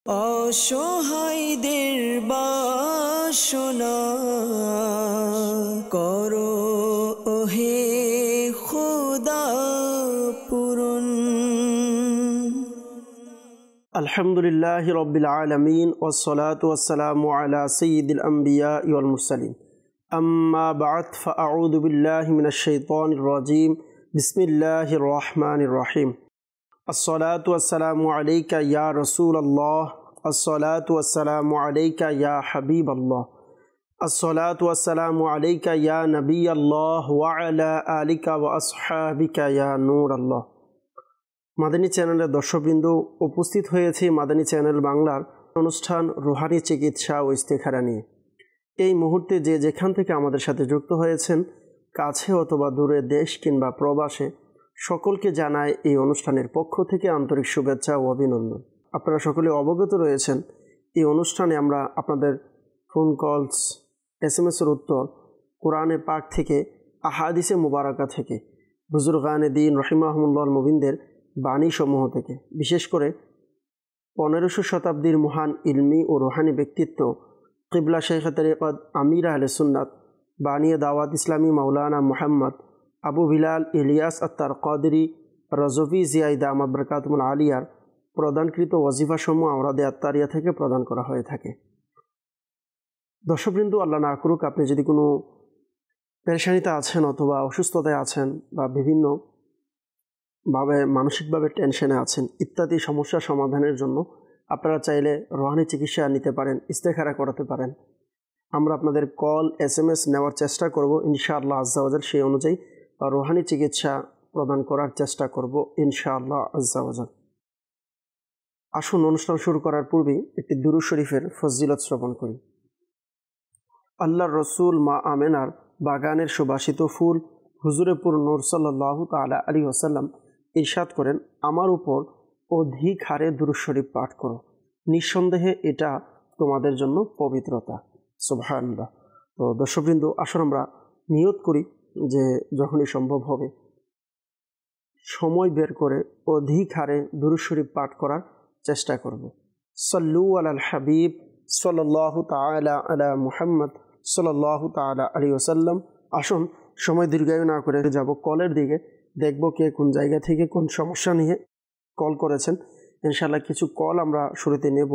অসহায়দের বাসনা করো ওহে খোদা পূরণ। আলহামদুলিল্লাহি রাব্বিল আলামিন ওয়াসসালাতু ওয়াসসালামু আলা সাইয়্যিদিল আমবিয়া ওয়াল মুরসালিন আম্মা বা'দ ফাআউযু বিল্লাহি মিনাশ শাইতানির রাজীম বিসমিল্লাহির রহমানির রহিম। আসসালাতু ওয়াসসালামু আলাইকা ইয়া রাসূলাল্লাহ, আসসালাতু ওয়াসসালামু আলাইকা ইয়া হাবিবাল্লাহ, আসসালাতু ওয়াসসালামু আলাইকা ইয়া নবিয়াল্লাহ ওয়া আলা আলিকা ওয়া আসহাবিকা ইয়া নূরাল্লাহ। মাদানী চ্যানেলের দর্শকবৃন্দ, উপস্থিত হয়েছে মাদানী চ্যানেল বাংলার অনুষ্ঠান রুহানি চিকিৎসা ও ইস্তেখারা নিয়ে। এই মুহূর্তে যে যেখান থেকে আমাদের সাথে যুক্ত হয়েছেন, কাছে অথবা দূরে, দেশ কিংবা প্রবাসে, সকলকে জানায় এই অনুষ্ঠানের পক্ষ থেকে আন্তরিক শুভেচ্ছা ও অভিনন্দন। আপনারা সকলে অবগত রয়েছেন, এই অনুষ্ঠানে আমরা আপনাদের ফোন কলস, SMS-এর উত্তর, কোরআনে পাক থেকে, আহাদিসে মুবারাকা থেকে, বুজুর্গানে দ্বীন রহিমাহুমুল্লাহ মুবিনদের বাণী সমূহ থেকে, বিশেষ করে 1500 শতাব্দীর মহান ইলমি ও রুহানি ব্যক্তিত্ব কিবলা শেখ তরিকত আমির আহলে সুন্নাত বানিয়ে দাওয়াত ইসলামী মাওলানা মুহাম্মদ আবু বিলাল ইলিয়াস আত্তার কাদরি রজভি জিয়াই দামাত বরকাতুল আলিয়ার প্রদানকৃত ওয়াজিফাসমূহ আওরাদে আত্তারিয়া থেকে প্রদান করা হয়ে থাকে। দর্শকবৃন্দ, আল্লাহ না করুক আপনি যদি কোনো পেরেশানিতে আছেন অথবা অসুস্থতায় আছেন বা বিভিন্নভাবে মানসিকভাবে টেনশনে আছেন ইত্যাদি সমস্যা সমাধানের জন্য আপনারা চাইলে রুহানি চিকিৎসা নিতে পারেন, ইস্তেখারা করাতে পারেন। আমরা আপনাদের কল, SMS নেওয়ার চেষ্টা করব ইনশাআল্লাহ আজ্জা ওয়াজাল। সেই অনুযায়ী রুহানি চিকিৎসা প্রদান করার চেষ্টা করব ইনশাআল্লাহ আজ্জা ওয়াজাল। আসুন অনুষ্ঠান শুরু করার পূর্বে একটি দুরূদ শরীফের ফজিলত শ্রবণ করি। আল্লাহর রসুল মা আমেনার বাগানের সুবাসিত ফুল হুজুরে পুর নূর সাল্লাল্লাহু তাআলা আলাইহি ওয়াসাল্লাম ইরশাদ করেন, আমার উপর অধিক হারে দুরূদ শরীফ পাঠ করো, নিঃসন্দেহে এটা তোমাদের জন্য পবিত্রতা। সুবহানাল্লাহ। তো দর্শকবৃন্দ, আসুন আমরা নিয়ত করি যে যখনই সম্ভব হবে সময় বের করে অধিক হারে দুরূদ শরীফ পাঠ করার চেষ্টা করব। সাল্লু আলাল হাবিব সাল্লাল্লাহু তাআলা আলা মুহাম্মদ সাল্লাল্লাহু তাআলা আলাইহি ওয়াসাল্লাম। আসুন সময় দীর্ঘায়ু না করে যাব কলের দিকে, দেখব কে কোন জায়গা থেকে কোন সমস্যা নিয়ে কল করেছেন। ইনশাআল্লাহ কিছু কল আমরা শুরুতে নেব,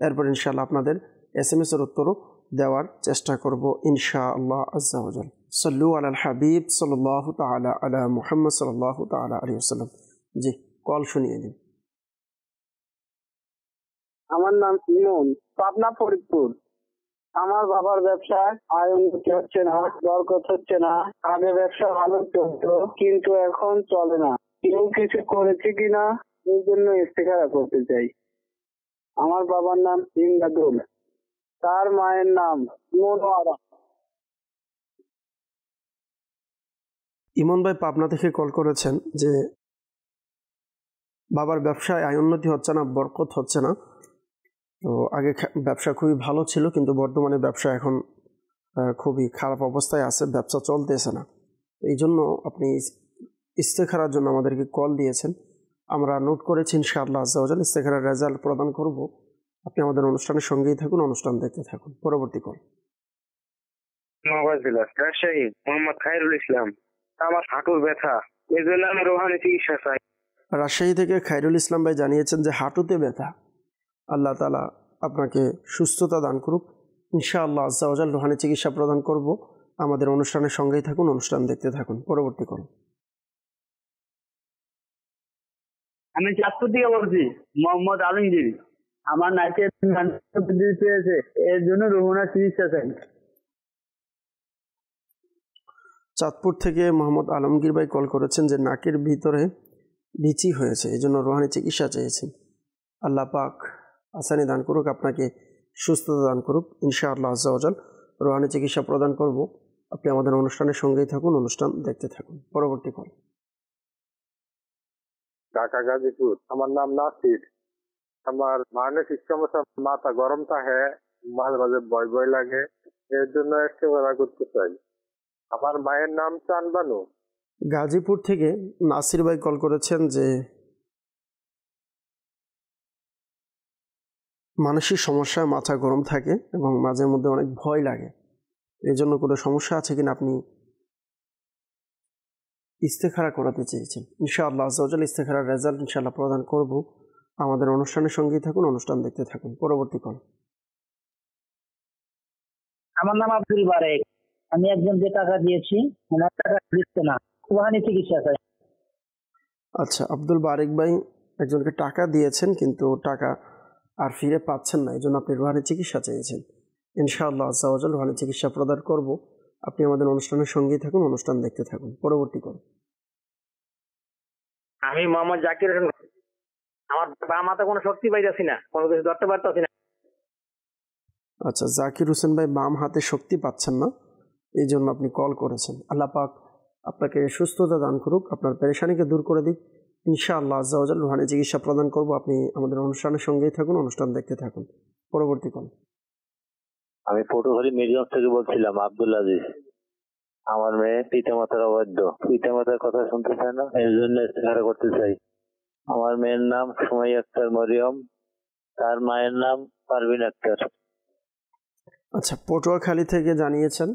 এরপর ইনশাআল্লাহ আপনাদের SMS-এর উত্তরও দেওয়ার চেষ্টা করব ইনশাআল্লাহ আজ্জা ওয়াজাল। সাল্লু আলাল হাবিব সাল্লাল্লাহু তাআলা আলা মুহাম্মদ সাল্লাল্লাহু তাআলা আলাইহি ওয়াসাল্লাম। জি, কল শুনিয়ে দিন। আমার নাম ইমন, পাবনা ফরিদপুর। আমার বাবার ব্যবসায় আয় উন্নতি হচ্ছে না, বরকত হচ্ছে না। আগে ব্যবসা ভালো চলতো, কিন্তু এখন চলে না। কেউ কিছু করেছে কিনা এই জন্য ইস্তেখারা করতে চাই। আমার বাবার নাম ইমদাদুল, তার মায়ের নাম মনোয়ারা। ইমন ভাই পাবনা থেকে কল করেছেন যে বাবার ব্যবসায় আয় উন্নতি হচ্ছে না, বরকত হচ্ছে না। তো আগে ব্যবসা খুবই ভালো ছিল, কিন্তু বর্তমানে ব্যবসা এখন খুবই খারাপ অবস্থায় আছে, ব্যবসা চলতেছে না। এই জন্য আপনি ইস্তেখারার জন্য আমাদেরকে কল দিয়েছেন, আমরা নোট করেছি ইনশাআল্লাহ আজ্জা ওয়াজাল। ইস্তেখারার রেজাল্ট প্রদান করব। আপনি আমাদের অনুষ্ঠানের সঙ্গেই থাকুন, অনুষ্ঠান দেখতে থাকুন। পরবর্তী কল। রাজশাহী মোহাম্মদ খায়রুল ইসলাম। আমার হাঁটুর ব্যথা, এই জন্য আমি রোহানি চিকিৎসা চাই। রাজশাহী থেকে খায়রুল ইসলাম ভাই জানিয়েছেন যে হাঁটুতে ব্যথা। আল্লাহ তাআলা আপনাকে সুস্থতা দান করুক ইনশাআল্লাহ আজ্জা ওয়াজাল। রুহানি চিকিৎসা প্রদান করব। আমাদের অনুষ্ঠানের সঙ্গেই থাকুন, অনুষ্ঠান দেখতে থাকুন। পরবর্তী কল। আমি চাঁদপুর থেকে বলছি, মোহাম্মদ আলমগীর। আমার নাকের পেয়েছে, এর জন্য রোহানি চিকিৎসা চাই। চাঁদপুর থেকে মোহাম্মদ আলমগীর ভাই কল করেছেন যে নাকের ভিতরে বিচি হয়েছে, এই জন্য রুহানি চিকিৎসা চেয়েছেন। আল্লাহ পাক আসানি দান করুক, আপনাকে সুস্থতা দান করুক ইনশাআল্লাহ আজ্জা ওয়াজাল। রুহানি চিকিৎসা প্রদান করব। আপনি আমাদের অনুষ্ঠানের সঙ্গেই থাকুন, অনুষ্ঠান দেখতে থাকুন। পরবর্তী কল। ঢাকা গাজীপুর। আমার নাম নাসির। আমার মানসিক সমস্যা, মাথা গরম থাকে, মাঝে মাঝে ভয় ভয় লাগে, এর জন্য ইস্তেখারা করতে চাই। আমার মায়ের নাম চানবানু। গাজীপুর থেকে নাসির ভাই কল করেছেন যে মানসিক সমস্যায় মাথা গরম থাকে এবং মাঝে মধ্যে অনেক ভয় লাগে, এই জন্য কোনো সমস্যা আছে কিনা আপনি ইস্তেখারা করাতে চেয়েছেন। ইনশাআল্লাহ আজ্জা ওয়া জাল ইস্তেখারার রেজাল্ট ইনশাআল্লাহ প্রদান করব। আমাদের অনুষ্ঠানের সঙ্গেই থাকুন, অনুষ্ঠান দেখতে থাকুন। পরবর্তী কল। আমার নাম আব্দুল বারেক। আমি একজনকে টাকা দিয়েছি, ওনার টাকা দিচ্ছে না, রুহানি চিকিৎসা চাই। আচ্ছা, আব্দুল বারেক ভাই একজনকে টাকা দিয়েছেন কিন্তু টাকা আর ফিরে পাচ্ছেন না, এই জন্য আপনি রুহানি চিকিৎসা চেয়েছেন। ইনশাআল্লাহ আজ্জা ওয়া জাল রুহানি চিকিৎসা প্রদান করব। আপনি আমাদের অনুষ্ঠানের সঙ্গেই থাকুন, অনুষ্ঠান দেখতে থাকুন। পরবর্তী কল। আমি মোহাম্মদ জাকির হোসেন। আমার বাম হাতে কোনো শক্তি পাইতেছি না, কোনো কিছু ধরতে পারতেছি না। আচ্ছা, জাকির হোসেন ভাই বাম হাতে শক্তি পাচ্ছেন না, এই জন্য আপনি কল করেছেন। আল্লাহ পাক আপনাকে সুস্থতা দান করুক, আপনার পেরেশানিকে দূর করে দিক। ইনশাআল্লাহ আজ্জা ওয়া জাল রুহানি চিকিৎসা প্রদান করব। আপনি আমাদের অনুষ্ঠানের সঙ্গেই থাকুন, অনুষ্ঠান দেখতে থাকুন। পরবর্তী কল। আমি পটুয়াখালী মিরগঞ্জ থেকে বলছিলাম, আব্দুল আজিজ। আমার মেয়ে পিতামাতার অবাধ্য, পিতামাতার কথা শুনতে চায় না, এর জন্য ইস্তেখারা করতে চাই। আমার মেয়ের নাম সুমাইয়া আক্তার মরিয়ম, তার মায়ের নাম পারভিন আক্তার। আচ্ছা, পটুয়াখালী থেকে জানিয়েছেন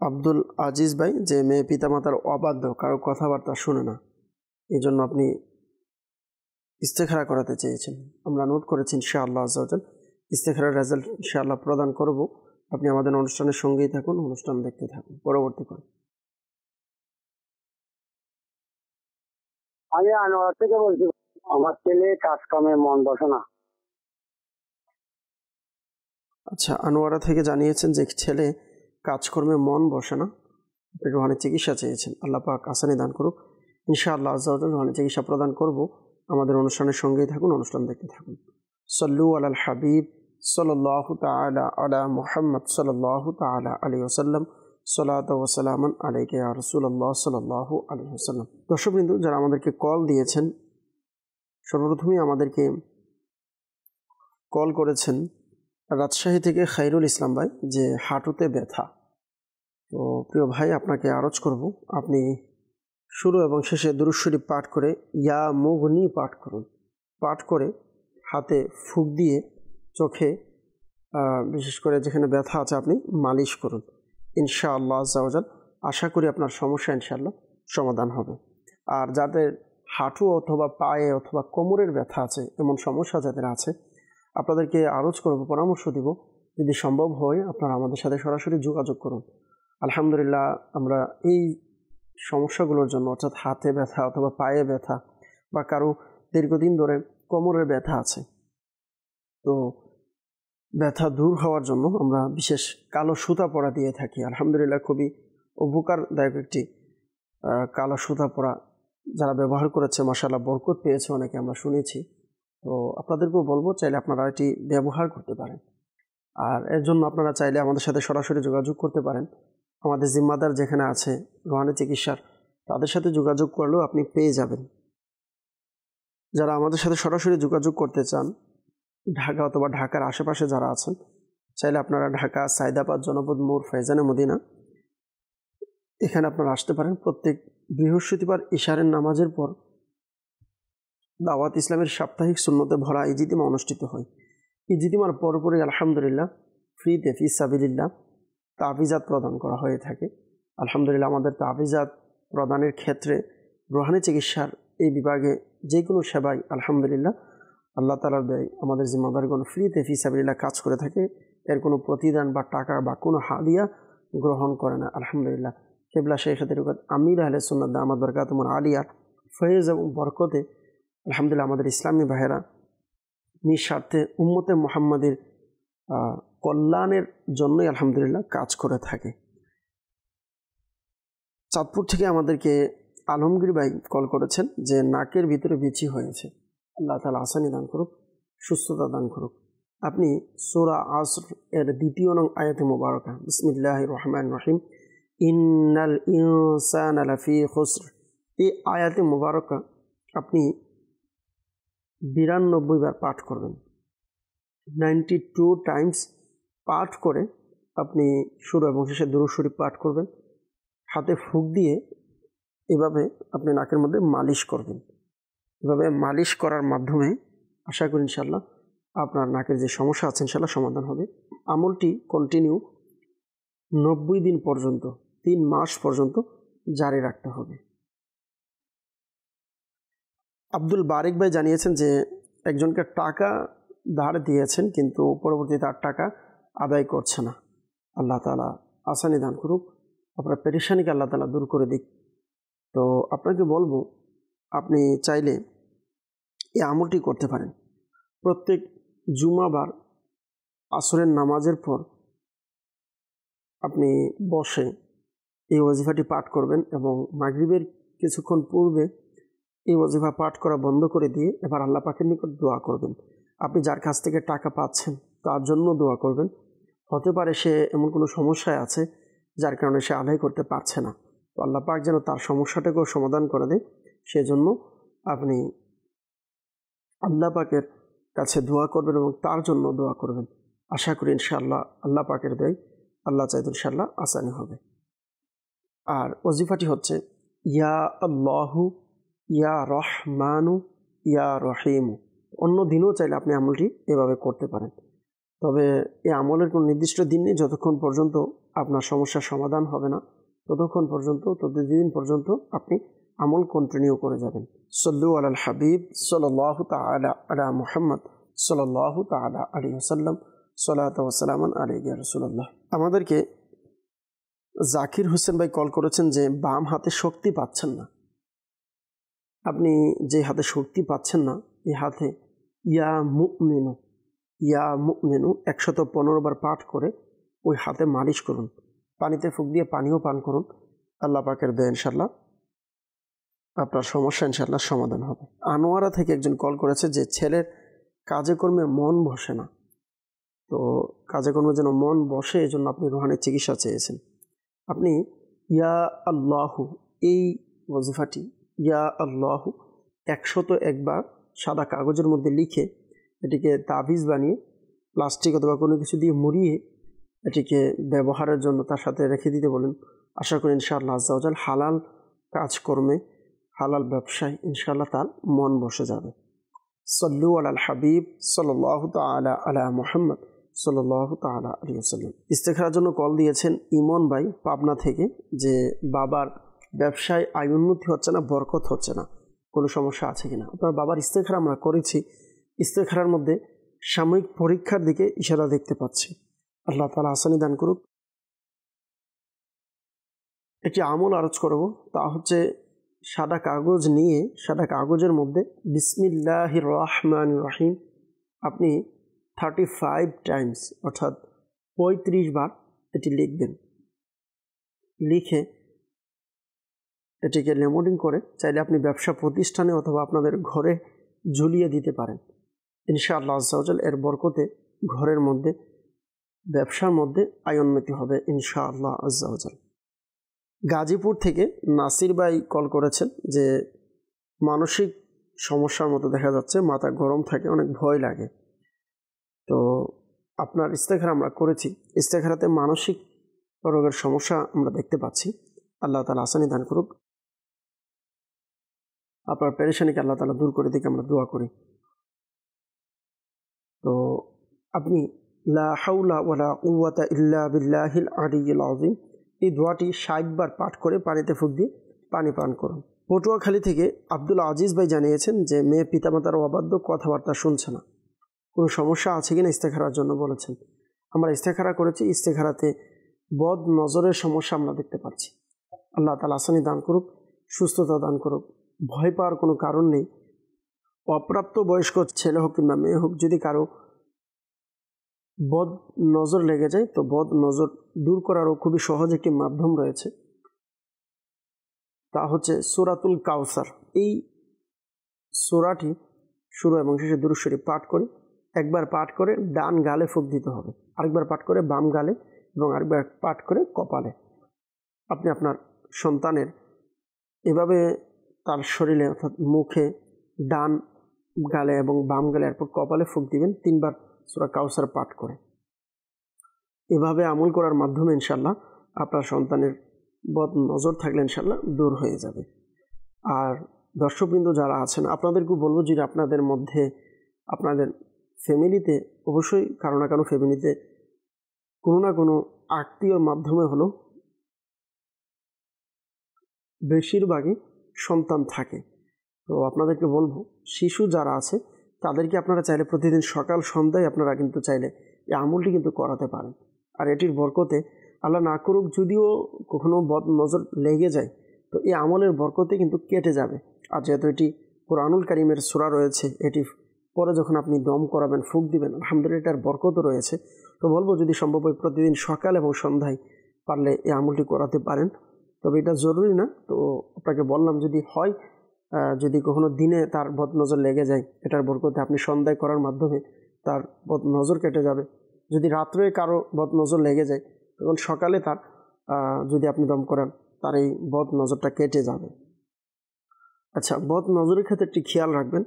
আব্দুল আজিজ ভাই যে মেয়ে পিতামাতার অবাধ্য, কারো কথাবার্তা শুনে না, এই জন্য আপনি ইস্তেখারা করাতে চেয়েছেন। আমরা নোট করেছি ইনশাআল্লাহ আজ্জা ওয়া জাল ইস্তেখারার রেজাল্ট ইনশাআল্লাহ প্রদান করব। আপনি আমাদের অনুষ্ঠানের সঙ্গেই থাকুন, অনুষ্ঠান দেখতে থাকুন। পরবর্তী কল। আমি আনোয়ার থেকে বলছি। আমার ছেলে কাজ কামে মন বসে না। আচ্ছা, আনোয়ারা থেকে জানিয়েছেন যে ছেলে কাজকর্মে মন বসে না, আপনি রুহানি চিকিৎসা চেয়েছেন। আল্লাহ পাক আসানি দান করুক। ইনশাআল্লাহ আজ্জা ওয়া জাল রুহানি চিকিৎসা প্রদান করব। আমাদের অনুষ্ঠানের সঙ্গেই থাকুন, অনুষ্ঠান দেখতে থাকুন। সল্লু আলাল হাবিব সাল্লাল্লাহু তাআলা আলা মুহাম্মদ সাল্লাল্লাহু তাআলা আলাইহি ওয়াসাল্লাম। সালাতু ওয়া সালামান আলাইকা ইয়া রাসূলুল্লাহ সাল্লাল্লাহু আলাইহি ওয়াসাল্লাম। দর্শকবৃন্দ, যারা আমাদেরকে কল দিয়েছেন, সর্বপ্রথমেই আমাদেরকে কল করেছেন রাজশাহী থেকে খায়রুল ইসলাম ভাই, যে হাঁটুতে ব্যথা। তো প্রিয় ভাই, আপনাকে আরজ করব আপনি শুরু এবং শেষে দুরূদ শরীফ পাঠ করে ইয়া মুগনি পাঠ করুন। পাঠ করে হাতে ফুঁক দিয়ে চোখে বিশেষ করে যেখানে ব্যথা আছে আপনি মালিশ করুন। ইনশাআল্লাহ আজ্জা ওয়া জাল আশা করি আপনার সমস্যা ইনশাআল্লাহ সমাধান হবে। আর যাদের হাঁটু অথবা পায়ে অথবা কোমরের ব্যথা আছে, এমন সমস্যা যাদের আছে, আপনাদেরকে আরজ করব, পরামর্শ দিব, যদি সম্ভব হয় আপনারা আমাদের সাথে সরাসরি যোগাযোগ করুন। আলহামদুলিল্লাহ, আমরা এই সমস্যাগুলোর জন্য, অর্থাৎ হাতে ব্যথা অথবা পায়ে ব্যথা বা কারো দীর্ঘদিন ধরে কোমরের ব্যথা আছে, তো ব্যথা দূর হওয়ার জন্য আমরা বিশেষ কালো সুতা পরা দিয়ে থাকি। আলহামদুলিল্লাহ, খুবই উপকারদায়ক একটি কালো সুতা পরা যারা ব্যবহার করেছে মাশাআল্লাহ বরকত পেয়েছে অনেকে, আমরা শুনেছি। তো আপনাদেরকেও বলবো, চাইলে আপনারা এটি ব্যবহার করতে পারেন। আর এর জন্য আপনারা চাইলে আমাদের সাথে সরাসরি যোগাযোগ করতে পারেন। আমাদের জিম্মাদার যেখানে আছে রুহানি চিকিৎসার, তাদের সাথে যোগাযোগ করলেও আপনি পেয়ে যাবেন। যারা আমাদের সাথে সরাসরি যোগাযোগ করতে চান, ঢাকা অথবা ঢাকার আশেপাশে যারা আছেন, চাইলে আপনারা ঢাকা সাইদাবাদ জনপদ মোড় ফয়জানে মদিনা, এখানে আপনারা আসতে পারেন। প্রত্যেক বৃহস্পতিবার ইশারের নামাজের পর দাওয়াত ইসলামের সাপ্তাহিক সুন্নতে ভরা ইজতিমা অনুষ্ঠিত হয়। ইজতিমার পরপরই আলহামদুলিল্লাহ ফ্রিতে ফি সাবিলিল্লাহ তাবিজাত প্রদান করা হয়ে থাকে। আলহামদুলিল্লাহ, আমাদের তাবিজাত প্রদানের ক্ষেত্রে রুহানি চিকিৎসার এই বিভাগে যে কোনো সেবাই আলহামদুলিল্লাহ আল্লাহ তাআলার দেয় আমাদের জিম্মাদারগণ ফ্রিতে ফি সাবিলিল্লাহ কাজ করে থাকে। এর কোনো প্রতিদান বা টাকা বা কোনো হাদিয়া গ্রহণ করে না। আলহামদুলিল্লাহ, কিবলা শাইখে তরিকত আমির আহলে সুন্নাত দামাত বরকাতুহুল আলিয়ার ফয়েজ এবং বরকতে আলহামদুলিল্লাহ আমাদের ইসলামী ভাইয়েরা নিঃস্বার্থে উম্মতে মুহাম্মাদের কল্যাণের জন্যই আলহামদুলিল্লাহ কাজ করে থাকে। চাঁদপুর থেকে আমাদেরকে আলমগীর ভাই কল করেছেন যে নাকের ভিতরে বিচি হয়েছে। আল্লাহ তাআলা আসানি দান করুক, সুস্থতা দান করুক। আপনি সূরা আসর এর ২য় নং আয়াতে মুবারাকা বিসমিল্লাহির রহমানির রহিম ইন্নাল ইনসানা লাফি খুসর, এই আয়াতে মুবারাকা আপনি ৯২ বার পাঠ করবেন। 92 টাইমস পাঠ করে আপনি শুরু এবং শেষে দুরূদ শরীফ পাঠ করবেন। হাতে ফুঁক দিয়ে এভাবে আপনি নাকের মধ্যে মালিশ করবেন। এভাবে মালিশ করার মাধ্যমে আশা করি ইনশাআল্লাহ আপনার নাকের যে সমস্যা আছে ইনশাআল্লাহ সমাধান হবে। আমলটি কন্টিনিউ 90 দিন পর্যন্ত, 3 মাস পর্যন্ত জারি রাখতে হবে। আব্দুল বারিক ভাই জানিয়েছেন যে একজনকে টাকা ধার দিয়েছেন কিন্তু পরবর্তীতে তার টাকা আদায় করছে না। আল্লাহ তাআলা আসানি দান করুক, আপনার পেরেশানিকে আল্লাহ তাআলা দূর করে দিক। তো আপনাকে বলবো, আপনি চাইলে এই আমলটি করতে পারেন। প্রত্যেক জুমাবার আসরের নামাজের পর আপনি বসে এই ওয়াজিফাটি পাঠ করবেন এবং মাগরিবের কিছুক্ষণ পূর্বে এই ওয়াজিফা পাঠ করা বন্ধ করে দিয়ে এবার আল্লাহ পাকের নিকট দোয়া করবেন। আপনি যার কাছ থেকে টাকা পাচ্ছেন তার জন্য দোয়া করবেন। হতে পারে সে এমন কোনো সমস্যায় আছে যার কারণে সে আদায় করতে পারছে না, তো আল্লাহ পাক যেন তার সমস্যাটাকেও সমাধান করে দেয়, সেজন্য আপনি আল্লাহ পাকের কাছে দোয়া করবেন এবং তার জন্য দোয়া করবেন। আশা করি ইনশাআল্লাহ আল্লাহ পাকের দেয়, আল্লাহ চাইতে ইনশাআল্লাহ আসানি হবে। আর ওজিফাটি হচ্ছে ইয়া আল্লাহু ইয়া রহমানু ইয়া রহিমু। অন্য দিনও চাইলে আপনি আমলটি এভাবে করতে পারেন, তবে এই আমলের কোনো নির্দিষ্ট দিন নেই। যতক্ষণ পর্যন্ত আপনার সমস্যার সমাধান হবে না ততক্ষণ পর্যন্ত, ততদিন পর্যন্ত আপনি আমল কন্টিনিউ করে যাবেন। সল্লু আলাল হাবিব সাল্লাল্লাহু তাআলা আলা মুহাম্মদ সাল্লাল্লাহু তাআলা আলাইহি ওয়াসাল্লাম, সালাতু ওয়া সালামান আলাইহি ইয়া রাসূলুল্লাহ। আমাদেরকে জাকির হোসেন ভাই কল করেছেন যে বাম হাতে শক্তি পাচ্ছেন না। আপনি যে হাতে শক্তি পাচ্ছেন না এই হাতে ইয়া মুমিনু 115 বার পাঠ করে ওই হাতে মালিশ করুন, পানিতে ফুঁক দিয়ে পানিও পান করুন। আল্লাহ পাকের দেয় ইনশাআল্লাহ আপনার সমস্যা ইনশাআল্লাহ সমাধান হবে। আনোয়ারা থেকে একজন কল করেছে যে ছেলের কাজে কর্মে মন বসে না, তো কাজে কর্মে যেন মন বসে এই জন্য আপনি রুহানি চিকিৎসা চেয়েছেন। আপনি ইয়া আল্লাহু, এই ওয়াজিফাটি ইয়া আল্লাহু 101 বার সাদা কাগজের মধ্যে লিখে এটিকে তাবিজ বানিয়ে প্লাস্টিক অথবা কোনো কিছু দিয়ে মুড়িয়ে এটিকে ব্যবহারের জন্য তার সাথে রেখে দিতে বলেন। আশা করি ইনশাআল্লাহ আজ্জা ওয়া জাল হালাল কাজকর্মে, হালাল ব্যবসায় ইনশাআল্লাহ তার মন বসে যাবে। সল্লু আলাল হাবিব সাল্লাল্লাহু তাআলা আলা মুহাম্মদ সাল্লাল্লাহু তাআলা আলাইহি ওয়াসাল্লাম। ইস্তেখারার জন্য কল দিয়েছেন ইমন ভাই পাবনা থেকে যে বাবার ব্যবসায় আয় উন্নতি হচ্ছে না, বরকত হচ্ছে না, কোনো সমস্যা আছে কিনা। আপনার বাবার ইস্তেখারা আমরা করেছি, ইস্তেখারার মধ্যে সাময়িক পরীক্ষার দিকে ইশারা দেখতে পাচ্ছি। আল্লাহ তাআলা আসানি দান করুক। একটি আমল আরজ করব, তা হচ্ছে সাদা কাগজ নিয়ে সাদা কাগজের মধ্যে বিসমিল্লাহির রহমানির রহিম আপনি 35 টাইমস অর্থাৎ 35 বার এটি লিখবেন। লিখে এটিকে লেমোডিং করে চাইলে আপনি ব্যবসা প্রতিষ্ঠানে অথবা আপনাদের ঘরে ঝুলিয়ে দিতে পারেন। ইনশাআল্লাহ আজ্জা ওয়া জাল এর বরকতে ঘরের মধ্যে, ব্যবসার মধ্যে আয় উন্নতি হবে ইনশাআল্লাহ আজ্জা ওয়া জাল। গাজীপুর থেকে নাসির ভাই কল করেছেন যে মানসিক সমস্যার মতো দেখা যাচ্ছে, মাথা গরম থাকে, অনেক ভয় লাগে। তো আপনার ইস্তেখারা আমরা করেছি, ইস্তেখারাতে মানসিক রোগের সমস্যা আমরা দেখতে পাচ্ছি। আল্লাহ তাআলা আসানি দান করুক, আপনার পেরেশানিকে আল্লাহ তাআলা দূর করে দিকে আমরা দোয়া করি। তো আপনি লা হাওলা ওয়ালা কুওয়াতা ইল্লা বিল্লাহিল আলিয়্যিল আযীম এই দোয়াটি 60 বার পাঠ করে পানিতে ফুঁক দিয়ে পানি পান করুন। পটুয়াখালী থেকে আব্দুল আজিজ ভাই জানিয়েছেন যে মেয়ে পিতামাতার অবাধ্য, কথাবার্তা শুনছে না, কোনো সমস্যা আছে কিনা ইস্তেখারার জন্য বলেছেন। আমরা ইস্তেখারা করেছি, ইস্তেখারাতে বদ নজরের সমস্যা আমরা দেখতে পাচ্ছি। আল্লাহ তাআলা আসানি দান করুক, সুস্থতা দান করুক। ভয় পাওয়ার কোনো কারণ নেই। অপ্রাপ্ত বয়স্ক ছেলে হোক কিংবা মেয়ে হোক, যদি কারো বদ নজর লেগে যায় তো বদ নজর দূর করারও খুবই সহজ একটি মাধ্যম রয়েছে, তা হচ্ছে সূরাতুল কাউসার। এই সূরাটি শুরু এবং শেষে দুরূদ শরীফ পাঠ করে, একবার পাঠ করে ডান গালে ফুঁক দিতে হবে, আরেকবার পাঠ করে বাম গালে এবং আরেকবার পাঠ করে কপালে। আপনি আপনার সন্তানের এভাবে তার শরীরে অর্থাৎ মুখে ডান গালে এবং বাম গালে এরপর কপালে ফুঁক দিবেন 3 বার সূরা কাউসার পাঠ করে। এভাবে আমল করার মাধ্যমে ইনশাআল্লাহ আপনার সন্তানের বদ নজর থাকলে ইনশাআল্লাহ দূর হয়ে যাবে। আর দর্শকবৃন্দ যারা আছেন আপনাদেরকেও বলবো, যদি আপনাদের মধ্যে আপনাদের ফ্যামিলিতে অবশ্যই কারো না কারো ফ্যামিলিতে কোনো না কোনো আত্মীয়র মাধ্যমে হলো বেশিরভাগই সন্তান থাকে। তো আপনাদেরকে বলবো, শিশু যারা আছে তাদেরকে আপনারা চাইলে প্রতিদিন সকাল সন্ধ্যায় আপনারা কিন্তু চাইলে এই আমলটি কিন্তু করাতে পারেন। আর এটির বরকতে আল্লাহ না করুক যদিও কখনো বদ নজর লেগে যায়, তো এই আমলের বরকতে কিন্তু কেটে যাবে। আর যেহেতু এটি কোরআনুল কারীমের সূরা রয়েছে, এটি পরে যখন আপনি দম করাবেন, ফুঁক দিবেন, আলহামদুলিল্লাহ এটার বরকতও রয়েছে। তো বলবো যদি সম্ভব হয় প্রতিদিন সকাল এবং সন্ধ্যায় পারলে এই আমলটি করাতে পারেন। তবে এটা জরুরি না, তো আপনাকে বললাম যদি হয়, যদি কখনো দিনে তার বদ নজর লেগে যায়, এটার বরকতে আপনি সন্ধ্যায় করার মাধ্যমে তার বদ নজর কেটে যাবে। যদি রাত্রে কারো বদ নজর লেগে যায়, তখন সকালে তার যদি আপনি দম করান, তার এই বদ নজরটা কেটে যাবে। আচ্ছা, বদ নজরের ক্ষেত্রে একটি খেয়াল রাখবেন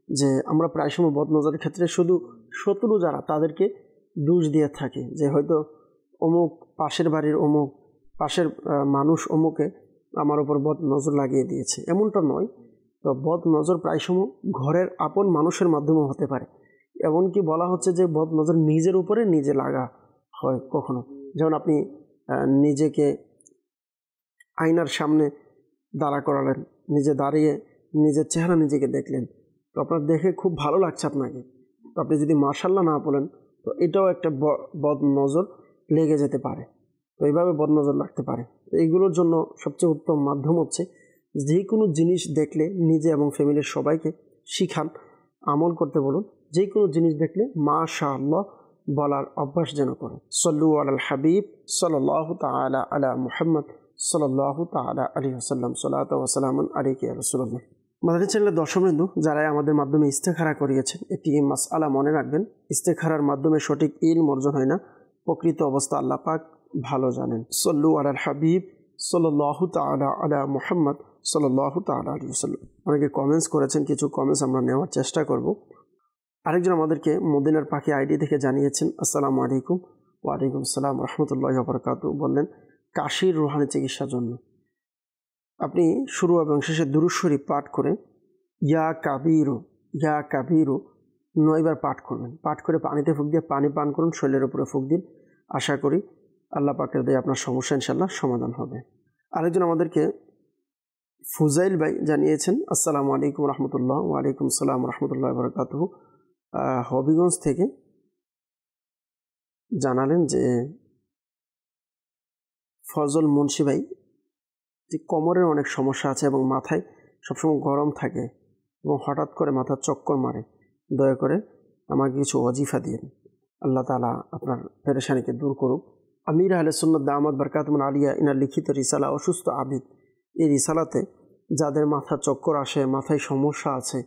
যে আমরা প্রায় সময় বদ নজরের ক্ষেত্রে শুধু শত্রু যারা তাদেরকে দোষ দিয়ে থাকি, যে হয়তো অমুক পাশের বাড়ির অমুক, পাশের মানুষ অমুকে আমার উপর বদ নজর লাগিয়ে দিয়েছে, এমনটা নয়। তো বদ নজর প্রায় সময় ঘরের আপন মানুষের মাধ্যমে হতে পারে। এমনকি বলা হচ্ছে যে বদ নজর নিজের উপরে নিজে লাগা হয় কখনো। যেমন আপনি নিজেকে আয়নার সামনে দাঁড়া করালেন, নিজে দাঁড়িয়ে নিজের চেহারা নিজেকে দেখলেন, তো আপনার দেখে খুব ভালো লাগছে আপনাকে, তো আপনি যদি মাশাআল্লাহ না বলেন, তো এটাও একটা বদ নজর লেগে যেতে পারে। তো এইভাবে বদ নজর লাগতে পারে। তো এইগুলোর জন্য সবচেয়ে উত্তম মাধ্যম হচ্ছে যে কোনো জিনিস দেখলে নিজে এবং ফ্যামিলির সবাইকে শিখান, আমল করতে বলুন। যে কোনো জিনিস দেখলে মাশাআল্লাহ বলার অভ্যাস যেন করে। সল্লু আলাল হাবিব সাল্লাল্লাহু তাআলা আলা মুহাম্মদ সাল্লাল্লাহু তাআলা আলাইহি ওয়াসাল্লাম, সালাতু ওয়া সালামুন আলাইকা ইয়া রাসূলুল্লাহ। আমাদের চ্যানেলের দর্শকবৃন্দ যারা আমাদের মাধ্যমে ইস্তেখারা করিয়েছেন, একটি মাসআলা মনে রাখবেন, ইস্তেখারার মাধ্যমে সঠিক ইলম অর্জন হয় না, প্রকৃত অবস্থা আল্লাহ পাক ভালো জানেন। সল্লু আলাল হাবিব সাল্লাল্লাহু তাআলা আলা মুহাম্মদ সাল্লাল্লাহু তাআলা আলাইহি ওয়াসাল্লাম। অনেকে কমেন্টস করেছেন, কিছু কমেন্টস আমরা নেওয়ার চেষ্টা করব। আরেকজন আমাদেরকে মদিনার পাখি আইডি থেকে জানিয়েছেন, আসসালামু আলাইকুম। ওয়ালাইকুম আসসালাম রাহমাতুল্লাহি ওয়া বারাকাতুহু। বললেন কাশির রুহানি চিকিৎসার জন্য আপনি শুরু এবং শেষে দুরূদ শরীফ পাঠ করে ইয়া কাবীরু 9 বার পাঠ করবেন। পাঠ করে পানিতে ফুঁক দিয়ে পানি পান করুন, শরীরের উপরে ফুঁক দিন। আশা করি আল্লাহ পাকের দয়ায় আপনার সমস্যা ইনশাআল্লাহ সমাধান হবে। আরেকজন আমাদেরকে ফুজাইল ভাই জানিয়েছেন, আসসালামু আলাইকুম রহমতুল্লাহ। ওয়ালাইকুম আসসালাম রহমতুল্লাহ বারাকাতুহু। হবিগঞ্জ থেকে জানালেন যে ফজল মুন্সি ভাই, যে কোমরের অনেক সমস্যা আছে এবং মাথায় সবসময় গরম থাকে এবং হঠাৎ করে মাথার চক্কর মারে, দয়া করে আমাকে কিছু ওয়াজিফা দিন। আল্লাহ তাআলা আপনার পেরেশানিকে দূর করুক। আমির আহলে সুন্নাত দামাত বারকাতুহুম আলিয়া ইনার লিখিত রিসালা অসুস্থ আবিদ, এই রিসালাতে যাদের মাথা চক্কর আসে, মাথায় সমস্যা আছে,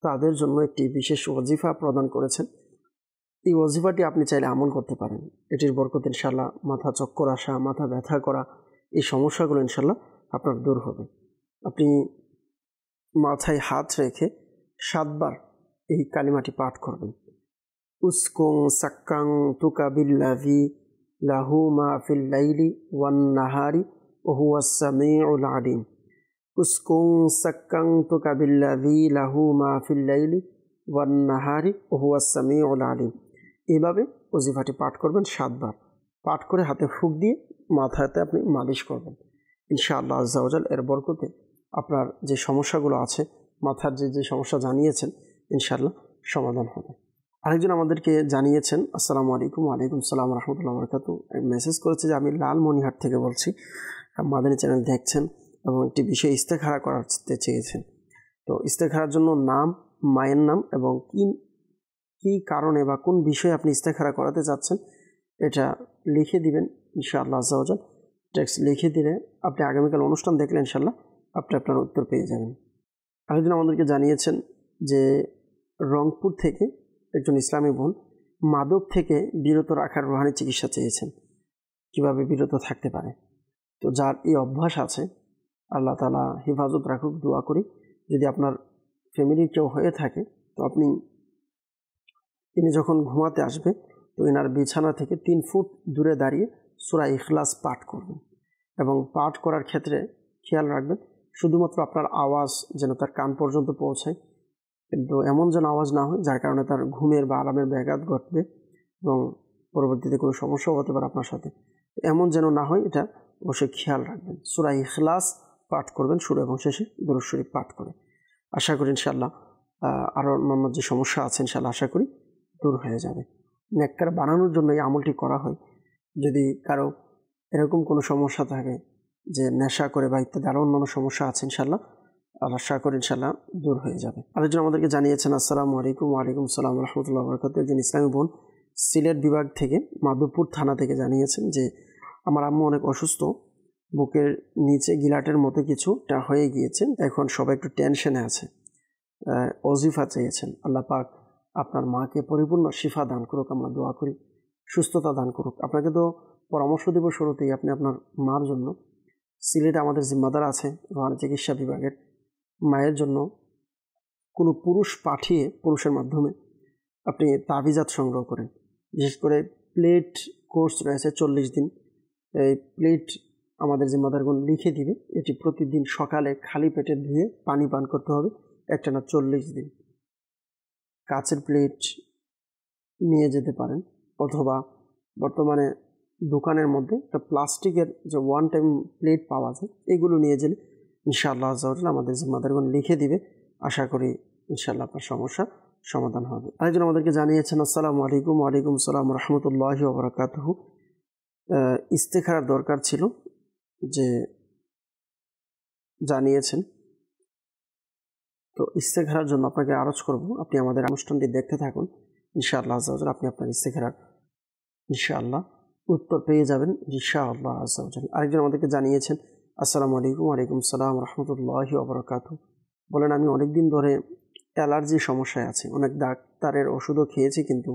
তাদের জন্য একটি বিশেষ ওয়াজিফা প্রদান করেছেন। এই ওয়াজিফাটি আপনি চাইলে আমল করতে পারেন। এটির বরকত ইনশাআল্লাহ মাথা চক্কর আসা, মাথা ব্যথা করা, এই সমস্যাগুলো ইনশাআল্লাহ আপনার দূর হবে। আপনি মাথায় হাত রেখে 7 বার এই কালিমাটি পাঠ করবেন। উসকুং সাক্কাং তুকা বিল্লাযী লাহু মা ফিল লাইলি ওয়ান নাহারি ওয়া হুয়াস সামিউল আলিম। উসকুং সাক্কাং তুকা বিল্লাযী লাহু মা ফিল লাইলি ওয়ান নাহারি ওয়া হুয়াস সামিউল আলিম। এইভাবে ওয়াজিফাটি পাঠ করবেন 7 বার। পাঠ করে হাতে ফুঁক দিয়ে মাথাতে আপনি মালিশ করবেন। ইনশাআল্লাহ আজ্জা ওয়া জাল এর বরকতে আপনার যে সমস্যাগুলো আছে, মাথার যে সমস্যা জানিয়েছেন, ইনশাআল্লাহ সমাধান হবে। আরেকজন আমাদেরকে জানিয়েছেন, আসসালামু আলাইকুম। ওয়ালাইকুম আসসালাম রহমতুল্লাহ বারাকাতুহু। মেসেজ করেছে যে আমি লালমনিরহাট থেকে বলছি, মাদানী চ্যানেল দেখছেন এবং একটি বিষয়ে ইস্তেখারা করাতে চেয়েছেন। তো ইস্তেখারার জন্য নাম, মায়ের নাম এবং কি কারণে বা কোন বিষয়ে আপনি ইস্তেখারা করাতে চাচ্ছেন এটা লিখে দিবেন ইনশাআল্লাহ আজ্জা ওয়া জাল। টেক্সট লিখে দিলে আপনি আগামীকাল অনুষ্ঠান দেখলে ইনশাআল্লাহ আপনি আপনার উত্তর পেয়ে যাবেন। আরেকজন আমাদেরকে জানিয়েছেন যে রংপুর থেকে একজন ইসলামী বোন মাদক থেকে বিরত রাখার রুহানি চিকিৎসা চেয়েছেন, কিভাবে বিরত থাকতে পারে। তো যার এই অভ্যাস আছে আল্লাহ তাআলা হেফাজত রাখুক, দোয়া করি। যদি আপনার ফ্যামিলির কেউ হয়ে থাকে, তো তিনি যখন ঘুমাতে আসবে, তো এনার বিছানা থেকে 3 ফুট দূরে দাঁড়িয়ে সূরা ইখলাস পাঠ করবেন এবং পাঠ করার ক্ষেত্রে খেয়াল রাখবেন শুধুমাত্র আপনার আওয়াজ যেন তার কান পর্যন্ত পৌঁছায় কিন্তু এমন যেন আওয়াজ না হয় যার কারণে তার ঘুমের বা আরামের ব্যাঘাত ঘটবে এবং পরবর্তীতে কোনো সমস্যাও হতে পারে আপনার সাথে। এমন যেন না হয়, এটা অবশ্যই খেয়াল রাখবেন। সূরা ইখলাস পাঠ করবেন শুরু এবং শেষে, দুরূদ শরীফ পাঠ করে। আশা করি ইনশাআল্লাহ আরও অন্যান্য যে সমস্যা আছে ইনশাআল্লাহ আশা করি দূর হয়ে যাবে। নেককার বানানোর জন্য এই আমলটি করা হয়। যদি কারো এরকম কোনো সমস্যা থাকে যে নেশা করে বা ইত্যাদি আরও অন্যান্য সমস্যা আছে ইনশাআল্লাহ আশা করি ইনশাআল্লাহ দূর হয়ে যাবে। আরেকজন আমাদেরকে জানিয়েছেন, আসসালামু আলাইকুম। ওয়ালাইকুম আসসালাম রহমতুল্লাহ বরকাত। একজন ইসলামী বোন সিলেট বিভাগ থেকে মাধবপুর থানা থেকে জানিয়েছেন যে আমার আম্মু অনেক অসুস্থ, বুকের নিচে গিলাটের মতো কিছুটা হয়ে গিয়েছে, এখন সবাই একটু টেনশনে আছে, ওজিফা চেয়েছেন। আল্লাহ পাক আপনার মাকে পরিপূর্ণ শিফা দান করুক, আমরা দোয়া করি সুস্থতা দান করুক। আপনাকে তো পরামর্শ দেব শুরুতেই, আপনি আপনার মার জন্য সিলেটে আমাদের জিম্মাদার আছে রোহানি চিকিৎসা বিভাগের, মায়ের জন্য কোনো পুরুষ পাঠিয়ে পুরুষের মাধ্যমে আপনি তাবিজাত সংগ্রহ করেন। বিশেষ করে প্লেট কোর্স রয়েছে 40 দিন, এই প্লেট আমাদের জিম্মাদারগণ লিখে দিবে, এটি প্রতিদিন সকালে খালি পেটে ধুয়ে পানি পান করতে হবে একটানা 40 দিন। কাচের প্লেট নিয়ে যেতে পারেন, অথবা বর্তমানে দোকানের মধ্যে একটা প্লাস্টিকের যে ওয়ান টাইম প্লেট পাওয়া যায়, এগুলো নিয়ে গেলে ইনশাআল্লাহ আজ্জাওয়াজাল্লাহ আমাদের জিম্মাদারগণ লিখে দিবে। আশা করি ইনশাআল্লাহ আপনার সমস্যা সমাধান হবে। আরেকজন আমাদেরকে জানিয়েছেন, আসসালামু আলাইকুম। ওয়ালাইকুম আসসালাম রহমতুল্লাহি ওয়া বারাকাতুহু। ইস্তেখারার দরকার ছিল, যে জানিয়েছেন, তো ইস্তেখারার জন্য আপনাকে আরজ করব, আপনি আমাদের অনুষ্ঠানটি দেখতে থাকুন। ইনশাআল্লাহ আজ্জাওয়াজাল্লাহ আপনি আপনার ইস্তেখারার ইনশাআল্লাহ উত্তর পেয়ে যাবেন ইনশাআল্লাহ আজ্জাওয়াজাল্লাহ। আরেকজন আমাদেরকে জানিয়েছেন, আসসালামু আলাইকুম। ওয়ালাইকুম আসসালাম রহমতুল্লাহি ওয়া বারাকাতুহু। বলেন, আমি অনেক দিন ধরে অ্যালার্জির সমস্যায় আছি, অনেক ডাক্তারের ওষুধও খেয়েছি, কিন্তু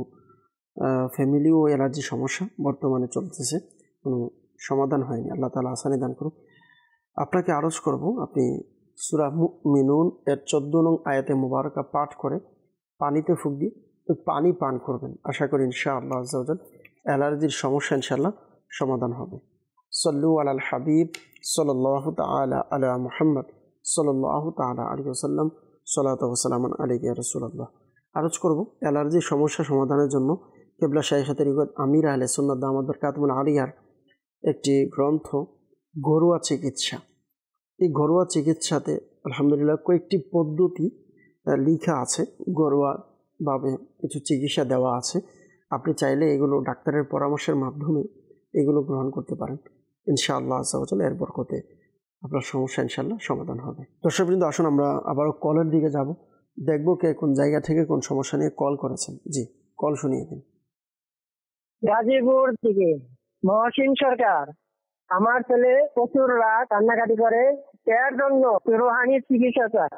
ফ্যামিলিও অ্যালার্জি সমস্যা বর্তমানে চলতেছে, কোনো সমাধান হয়নি। আল্লাহ তাআলা আসানি দান করুন। আপনাকে আরজ করব, আপনি সূরা মুমিনুন এর 14 নং আয়াতে মুবারাকা পাঠ করে পানিতে ফুঁক দিয়ে পানি পান করবেন। আশা করি ইনশাআল্লাহ আজ্জাওয়াজাল্লাহ অ্যালার্জির সমস্যা ইনশাআল্লাহ সমাধান হবে। সল্লু আলাল হাবিব সাল্লাল্লাহু তাআলা আলা মুহাম্মদ সাল্লাল্লাহু তাআলা আলাইহি ওয়াসাল্লাম, সালাতু ওয়া সালামুন আলাইকা ইয়া রাসূলুল্লাহ। আরজ করব, অ্যালার্জির সমস্যা সমাধানের জন্য কিবলা শাইখাতে রিওয়ায়াত আমির আহলে সুন্নাত দামাত বরকাতুহুল আলিয়ার একটি গ্রন্থ ঘরোয়া চিকিৎসা। এই ঘরোয়া চিকিৎসাতে আলহামদুলিল্লাহ কয়েকটি পদ্ধতি লেখা আছে, ঘরোয়াভাবে কিছু চিকিৎসা দেওয়া আছে। আপনি চাইলে এগুলো ডাক্তারের পরামর্শের মাধ্যমে এগুলো গ্রহণ করতে পারেন ইনশাআল্লাহ আজ্জাওয়াজাল্লাহ। এর বরকতে আপনার সমস্যা ইনশাআল্লাহ সমাধান হবে। দর্শকবৃন্দ, আসুন আমরা আবারও কলের দিকে যাব, দেখব কে কোন জায়গা থেকে কোন সমস্যা নিয়ে কল করেছেন। জি, কল শুনিয়ে দিন। গাজীপুর থেকে মহসিন সরকার। আমার ছেলে প্রচুর রাত কান্নাকাটি করে, এর জন্য রোহানি চিকিৎসা চায়।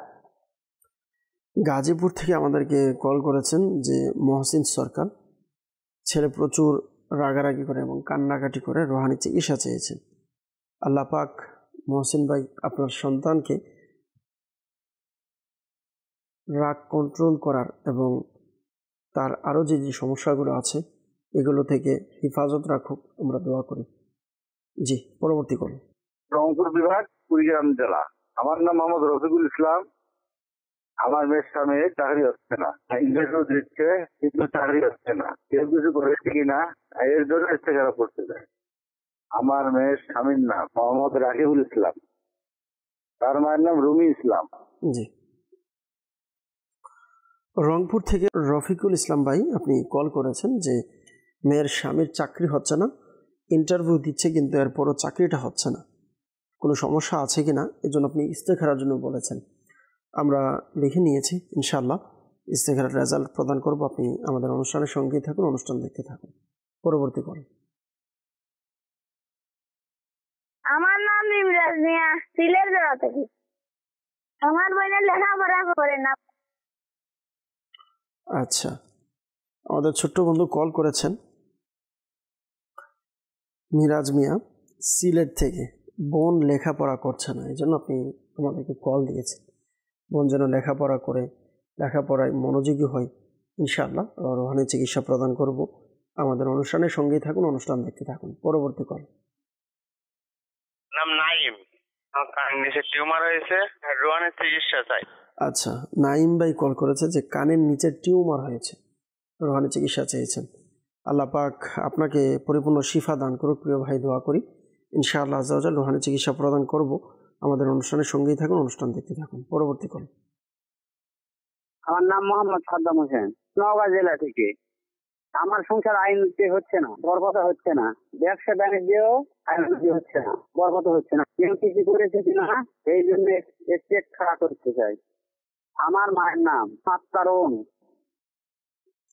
গাজীপুর থেকে আমাদেরকে কল করেছেন যে মহসিন সরকার, ছেলে প্রচুর রাগারাগি করে এবং কান্নাকাটি করে, রোহানি চিকিৎসা চেয়েছেন। আল্লাহ পাক মহসিন ভাই আপনার সন্তানকে রাগ কন্ট্রোল করার এবং তার আরও যে যে সমস্যাগুলো আছে এগুলো থেকে হেফাজত রাখুক, আমরা দোয়া করি। জি, পরবর্তী করুন। রংপুর বিভাগ, কুড়িগ্রাম জেলা। আমার নাম মোহাম্মদ রফিকুল ইসলাম। আমার মেয়ের স্বামী চাকরি হচ্ছে না, ইন্টারভিউ দিচ্ছে কিন্তু চাকরি হচ্ছে না, কেউ কিছু করেছে কিনা এর জন্য ইস্তেখারা করতে যায়। আমার মেয়ের স্বামীর নাম মোহাম্মদ রাকিবুল ইসলাম, তার মায়ের নাম রুমি ইসলাম। জি, রংপুর থেকে রফিকুল ইসলাম ভাই আপনি কল করেছেন যে মেয়ের স্বামীর চাকরি হচ্ছে না, ইন্টারভিউ দিচ্ছে কিন্তু এরপরও চাকরিটা হচ্ছে না, কোনো সমস্যা আছে কিনা এজন্য আপনি ইস্তেখারার জন্য বলেছেন। আমরা লিখে নিয়েছি, ইনশাআল্লাহ ইস্তেখারার রেজাল্ট প্রদান করব। আপনি আমাদের অনুষ্ঠানের সঙ্গেই থাকুন, অনুষ্ঠান দেখতে থাকুন। পরবর্তী কল। আমার নাম ইমরাজ মিয়া, সিলেট জেলা থেকে। আমার বোনের লেখাপড়া করে না। আচ্ছা, আমাদের ছোট্ট বন্ধু কল করেছেন মিরাজ মিয়া সিলেট থেকে। বোন লেখাপড়া করছে না, এই জন্য আপনি আমাদেরকে কল দিয়েছেন। বোন যেন লেখাপড়া করে, লেখাপড়ায় মনোযোগী হয়, ইনশাআল্লাহ রোহানি চিকিৎসা প্রদান করব। আমাদের অনুষ্ঠানের সঙ্গেই থাকুন, অনুষ্ঠান দেখতে থাকুন। পরবর্তী কল। নাম নাইম, নিচে টিউমার হয়েছে, রোহানি চিকিৎসা চাই। আচ্ছা, নাইম ভাই কল করেছে যে কানের নিচে টিউমার হয়েছে, রোহানি চিকিৎসা চেয়েছেন। আল্লাহ পাক আপনাকে পরিপূর্ণ শিফা দান করুক। প্রিয় ভাই, দোয়া করি ইনশাআল্লাহ আজ্জা ওয়া জাল রোহানি চিকিৎসা প্রদান করব। আমাদের অনুষ্ঠানের সঙ্গেই থাকুন, অনুষ্ঠান দেখতে থাকুন। পরবর্তী কল। আমার নাম মোহাম্মদ সাদ্দাম হোসেন, নওগাঁ জেলা থেকে। আমার সংসার আইন হচ্ছে না, বরকত হচ্ছে না, ব্যবসা বাণিজ্যও আইন হচ্ছে না, বরকত হচ্ছে না। কেউ কিছু করেছে কিনা এই জন্য চেক খাড়া করতে চাই। আমার মায়ের নাম সাত্তারুন।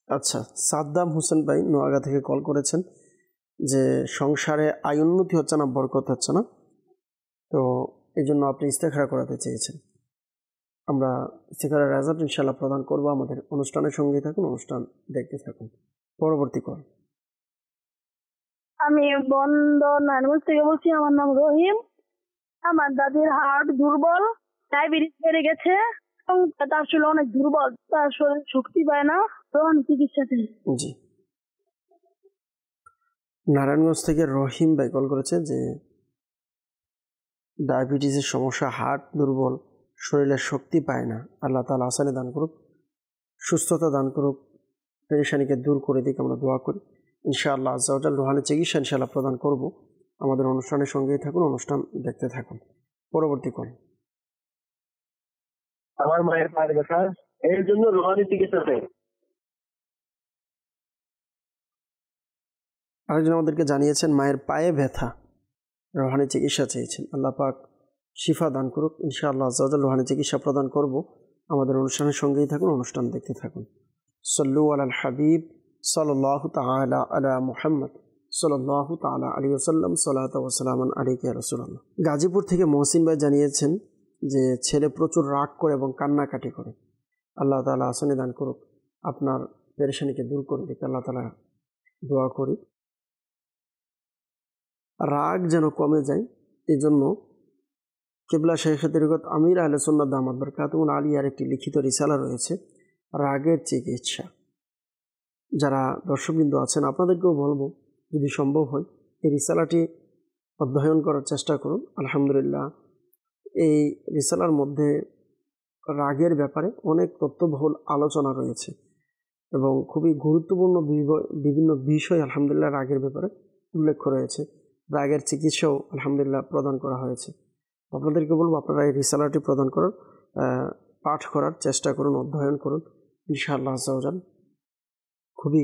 আচ্ছা, সাদ্দাম হোসেন ভাই নোয়াগা থেকে কল করেছেন যে সংসারে আয় উন্নতি হচ্ছে না, বরকত হচ্ছে না, তো এই জন্য আপনি ইস্তেখারা করাতে চেয়েছেন। আমরা ইস্তেখারার রেজাল্ট ইনশাআল্লাহ প্রদান করব। আমাদের অনুষ্ঠানের সঙ্গেই থাকুন, অনুষ্ঠান দেখতে থাকুন। পরবর্তী কল। আমি নারায়ণগঞ্জ থেকে বলছি। আমার নাম রহিম। আমার দাদির হার্ট দুর্বল, ডায়াবেটিস বেড়ে গেছে এবং তার শরীর অনেক দুর্বল, তার শরীর শক্তি পায় না। রোহানি চিকিৎসা চাই। জি, নারায়ণগঞ্জ থেকে রহিম ভাই কল করেছে যে ডায়াবেটিসের সমস্যা, হার্ট দুর্বল, শরীরের শক্তি পায় না। আল্লাহ তাআলা আসানি দান করুক, সুস্থতা দান করুক, পেরেশানিকে দূর করে দিক। আমরা দোয়া করি ইনশাআল্লাহ আজ্জা ওয়া জাল রোহানি চিকিৎসা ইনশাআল্লাহ প্রদান করব। আমাদের অনুষ্ঠানের সঙ্গেই থাকুন, অনুষ্ঠান দেখতে থাকুন। পরবর্তী কল। আমার মায়ের পায়ের ব্যথা, এর জন্য রোহানি চিকিৎসা চাই। আরেকজন আমাদেরকে জানিয়েছেন মায়ের পায়ে ব্যথা, রোহানি চিকিৎসা চেয়েছেন। আল্লাহ পাক শিফা দান করুক ইনশাআল্লাহ আজ্জা ওয়া জাল রোহানি চিকিৎসা প্রদান করব। আমাদের অনুষ্ঠানের সঙ্গেই থাকুন, অনুষ্ঠান দেখতে থাকুন। সল্লু আলাল হাবিব সাল্লাল্লাহু তাআলা আলা মুহাম্মদ সাল্লাল্লাহু তাআলা আলাইহি ওয়াসাল্লাম, সালাতু ওয়া সালামান আলাইকা ইয়া রাসূলুল্লাহ। গাজীপুর থেকে মহসিন ভাই জানিয়েছেন যে ছেলে প্রচুর রাগ করে এবং কান্নাকাটি করে। আল্লাহ তাআলা আসানি দান করুক, আপনার পেরেশানিকে দূর করে দিক। আল্লাহ তাআলা দোয়া করি রাগ যেন কমে যায়। এই জন্য কিবলা শাইখে তরিকত আমির আহলে সুন্নাত দামাত বরকাতুহুল আলিয়ার একটি লিখিত রিসালা রয়েছে, রাগের চিকিৎসা। যারা দর্শকবৃন্দ আছেন আপনাদেরকেও বলবো, যদি সম্ভব হয় এই রিসালাটি অধ্যয়ন করার চেষ্টা করুন। আলহামদুলিল্লাহ, এই রিসালার মধ্যে রাগের ব্যাপারে অনেক তথ্যবহুল আলোচনা রয়েছে এবং খুবই গুরুত্বপূর্ণ বিভিন্ন বিষয় আলহামদুলিল্লাহ রাগের ব্যাপারে উল্লেখ রয়েছে। রাগের চিকিৎসাও আলহামদুলিল্লাহ প্রদান করা হয়েছে। আপনাদেরকে বলবো আপনারা এই রিসালাটি প্রদান করার পাঠ করার চেষ্টা করুন, অধ্যয়ন করুন। ইনশাআল্লাহ আজ্জা ওয়া জাল খুবই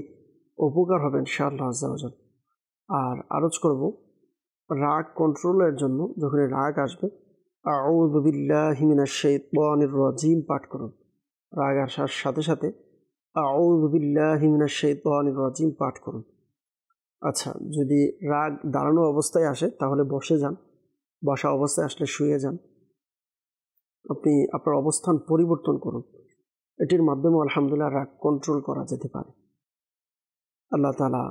উপকার হবে ইনশাআল্লাহ আজ্জা ওয়া জাল। আর আরজ করব রাগ কন্ট্রোলের জন্য যখন রাগ আসবে আউযু বিল্লাহি মিনাশ শাইতানির রাজিম পাঠ করুন। রাগ আসার সাথে সাথে আউযু বিল্লাহি মিনাশ শাইতানির রাজিম পাঠ করুন। আচ্ছা, যদি রাগ দাঁড়ানো অবস্থায় আসে তাহলে বসে যান, বসা অবস্থায় আসলে শুয়ে যান। আপনি আপনার অবস্থান পরিবর্তন করুন। এটির মাধ্যমে আলহামদুলিল্লাহ রাগ কন্ট্রোল করা যেতে পারে। আল্লাহ তাআলা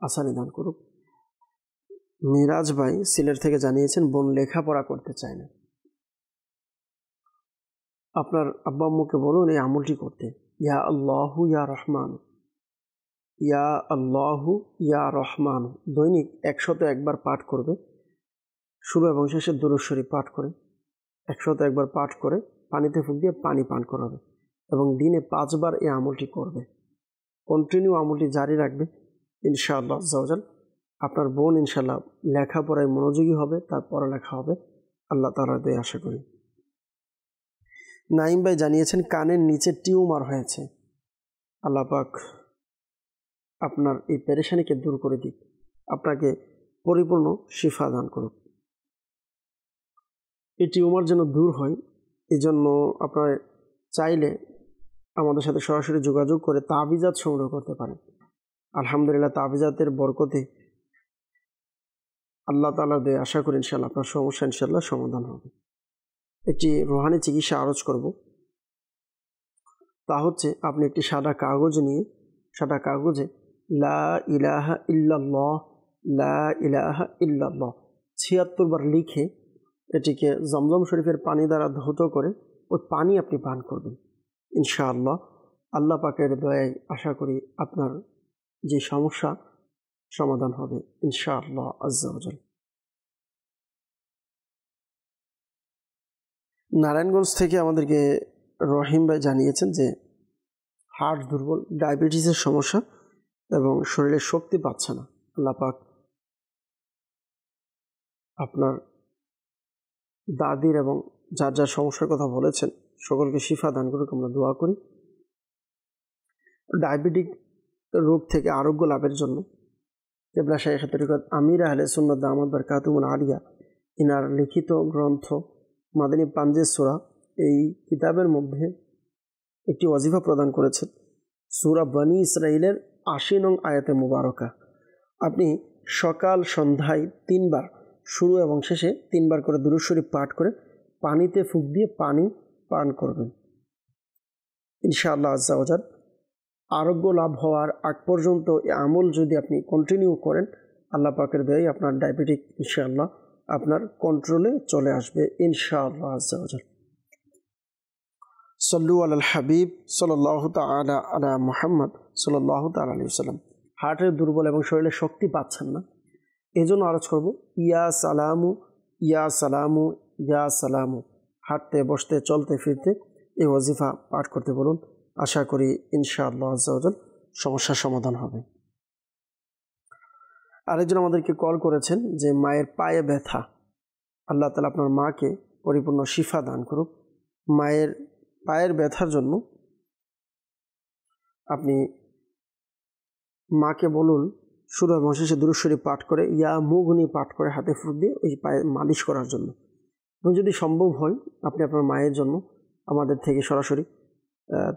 আসানি দান করুক। মিরাজ ভাই সিলেট থেকে জানিয়েছেন বোন লেখাপড়া করতে চায় না। আপনার আব্বা আম্মুকে বলুন এই আমলটি করতে, ইয়া আল্লাহু ইয়া রহমান, ইয়া আল্লাহু ইয়া রহমান দৈনিক 101 বার পাঠ করবে। শুরু এবং শেষে দুরূদ শরীফ পাঠ করে 101 বার পাঠ করে পানিতে ফুঁক দিয়ে পানি পান করাবে এবং দিনে 5 বার এই আমলটি করবে। কন্টিনিউ আমলটি জারি রাখবে ইনশাআল্লাহ আজ্জা ওয়া জাল। আপনার বোন ইনশাআল্লাহ লেখাপড়ায় মনোযোগী হবে, তার পড়ালেখা হবে, আল্লাহ তাআলার দয়া আশা করি। নাইম ভাই জানিয়েছেন কানের নিচে টিউমার হয়েছে। আল্লাহ পাক আপনার এই পেরেশানিকে দূর করে দিক, আপনাকে পরিপূর্ণ শিফা দান করুক। এই টিউমার যেন দূর হয়, এই জন্য আপনারা চাইলে আমাদের সাথে সরাসরি যোগাযোগ করে তাবিজাত সংগ্রহ করতে পারেন। আলহামদুলিল্লাহ, তাবিজাতের বরকতে আল্লাহ তাআলার দয়া আশা করি ইনশাআল্লাহ আপনার সমস্যা ইনশাআল্লাহ সমাধান হবে। একটি রুহানি চিকিৎসা আরজ করব, তা হচ্ছে আপনি একটি সাদা কাগজ নিয়ে, সাদা কাগজে লা ইলাহা ইল্লাল্লাহ, লা ইলাহা ইল্লাল্লাহ 76 বার লিখে এটিকে জমজম শরীফের পানি দ্বারা ধৌত করে ওই পানি আপনি পান করবেন। ইনশাআল্লাহ আল্লাহ পাকের দয়ায় আশা করি আপনার যে সমস্যা সমাধান হবে ইনশাআল্লাহ আজ্জা ওয়া জাল। নারায়ণগঞ্জ থেকে আমাদেরকে রহিম ভাই জানিয়েছেন যে হার্ট দুর্বল, ডায়াবেটিসের সমস্যা এবং শরীরে শক্তি পাচ্ছে না। আল্লাহ পাক আপনার দাদির এবং যার যার সমস্যার কথা বলেছেন সকলকে শিফা দান করুক, আমরা দোয়া করি। ডায়াবেটিক রোগ থেকে আরোগ্য লাভের জন্য কেবলা শাইখ তরিকত আমির আহলে সুন্নাত দামাত বারকাতুহুল আলিয়া ইনার লিখিত গ্রন্থ মাদানী পাঞ্জের সূরা, এই কিতাবের মধ্যে একটি ওয়াজিফা প্রদান করেছেন। সূরা বনী ইসরাইলের ৮০ নং আয়াতে মুবারকা। আপনি সকাল সন্ধ্যায় ৩ বার, শুরু এবং শেষে ৩ বার করে দুরূদ শরীফ পাঠ করে পানিতে ফুঁক দিয়ে পানি পান করবেন। ইনশাআল্লাহ আজ্জা ওয়াজাল আরোগ্য লাভ হওয়ার আগ পর্যন্ত এই আমল যদি আপনি কন্টিনিউ করেন, আল্লাহ পাকের দয়ায় আপনার ডায়াবেটিক ইনশাআল্লাহ আপনার কন্ট্রোলে চলে আসবে ইনশাআল্লাহ আজ্জা ওয়াজাল। সল্লু আলাল হাবিব সাল্লাল্লাহু তাআলা আলা মুহাম্মদ সাল্লাল্লাহু তাআলা আলাইহি ওয়াসাল্লাম। হার্টের দুর্বল এবং শরীরে শক্তি পাচ্ছেন না, এই জন্য আরজ করব ইয়া সালামু ইয়া সালামু ইয়া সালামু। হাঁটতে বসতে চলতে ফিরতে এই ওয়াজিফা পাঠ করতে বলুন। আশা করি ইনশাআল্লাহ আজ্জা ওয়াজাল সমস্যার সমাধান হবে। আরেকজন আমাদেরকে কল করেছেন যে মায়ের পায়ে ব্যথা, আল্লাহ তাআলা আপনার মাকে পরিপূর্ণ শিফা দান করুক। মায়ের পায়ের ব্যথার জন্য আপনি মাকে বলুন শুরু এবং শেষে দুরূদ শরীফ পাঠ করে ইয়া মুগনি পাঠ করে হাতে ফুঁক দিয়ে ওই পায়ে মালিশ করার জন্য। এবং যদি সম্ভব হয় আপনি আপনার মায়ের জন্য আমাদের থেকে সরাসরি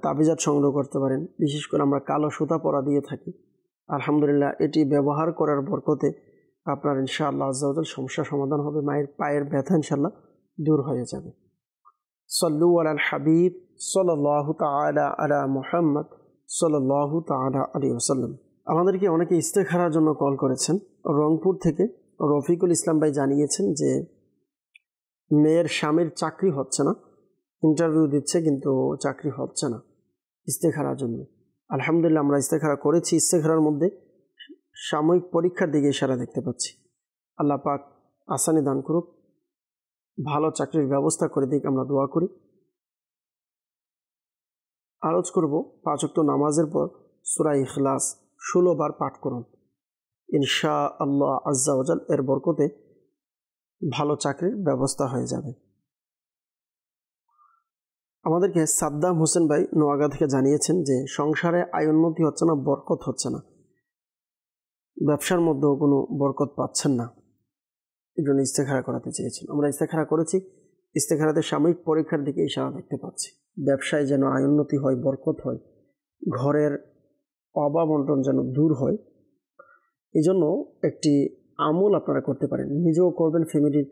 তাবিজাত সংগ্রহ করতে পারেন। বিশেষ করে আমরা কালো সুতা পরা দিয়ে থাকি, আলহামদুলিল্লাহ এটি ব্যবহার করার বরকতে আপনার ইনশাআল্লাহ আজ্জা ওয়াজাল সমস্যার সমাধান হবে, মায়ের পায়ের ব্যথা ইনশাআল্লাহ দূর হয়ে যাবে। সল্লু আলাল হাবিব সাল্লাল্লাহু তাআলা আলা মুহাম্মদ সাল্লাল্লাহু তাআলা আলাইহি ওয়াসাল্লাম। আমাদেরকে অনেকে ইস্তেখারার জন্য কল করেছেন। রংপুর থেকে রফিকুল ইসলাম ভাই জানিয়েছেন যে মেয়ের স্বামীর চাকরি হচ্ছে না, ইন্টারভিউ দিচ্ছে কিন্তু চাকরি হচ্ছে না, ইস্তেখারার জন্য। আলহামদুলিল্লাহ আমরা ইস্তেখারা করেছি, ইস্তেখারার মধ্যে সাময়িক পরীক্ষার দিকে ইশারা দেখতে পাচ্ছি। আল্লাহ পাক আসানি দান করুক, ভালো চাকরির ব্যবস্থা করে দিক, আমরা দোয়া করি। আরজ করব ৫ ওয়াক্ত নামাজের পর সূরা ইখলাস ১৬ বার পাঠ করুন, ইনশাআল্লাহ আজ্জা ওয়াজাল এর বরকতে ভালো চাকরির ব্যবস্থা হয়ে যাবে। আমাদেরকে সাদ্দাম হোসেন ভাই নোয়াগা থেকে জানিয়েছেন যে সংসারে আয় উন্নতি হচ্ছে না, বরকত হচ্ছে না, ব্যবসার মধ্যেও কোনো বরকত পাচ্ছেন না, এই জন্য ইস্তেখারা করাতে চেয়েছেন। আমরা ইস্তেখারা করেছি, ইস্তেখারাতে সাময়িক পরীক্ষার দিকে ইশারা দেখতে পাচ্ছি। ব্যবসায় যেন আয় উন্নতি হয়, বরকত হয়, ঘরের অভাব অনটন যেন দূর হয়, এই জন্য একটি আমল আপনারা করতে পারেন, নিজেও করবেন, ফ্যামিলির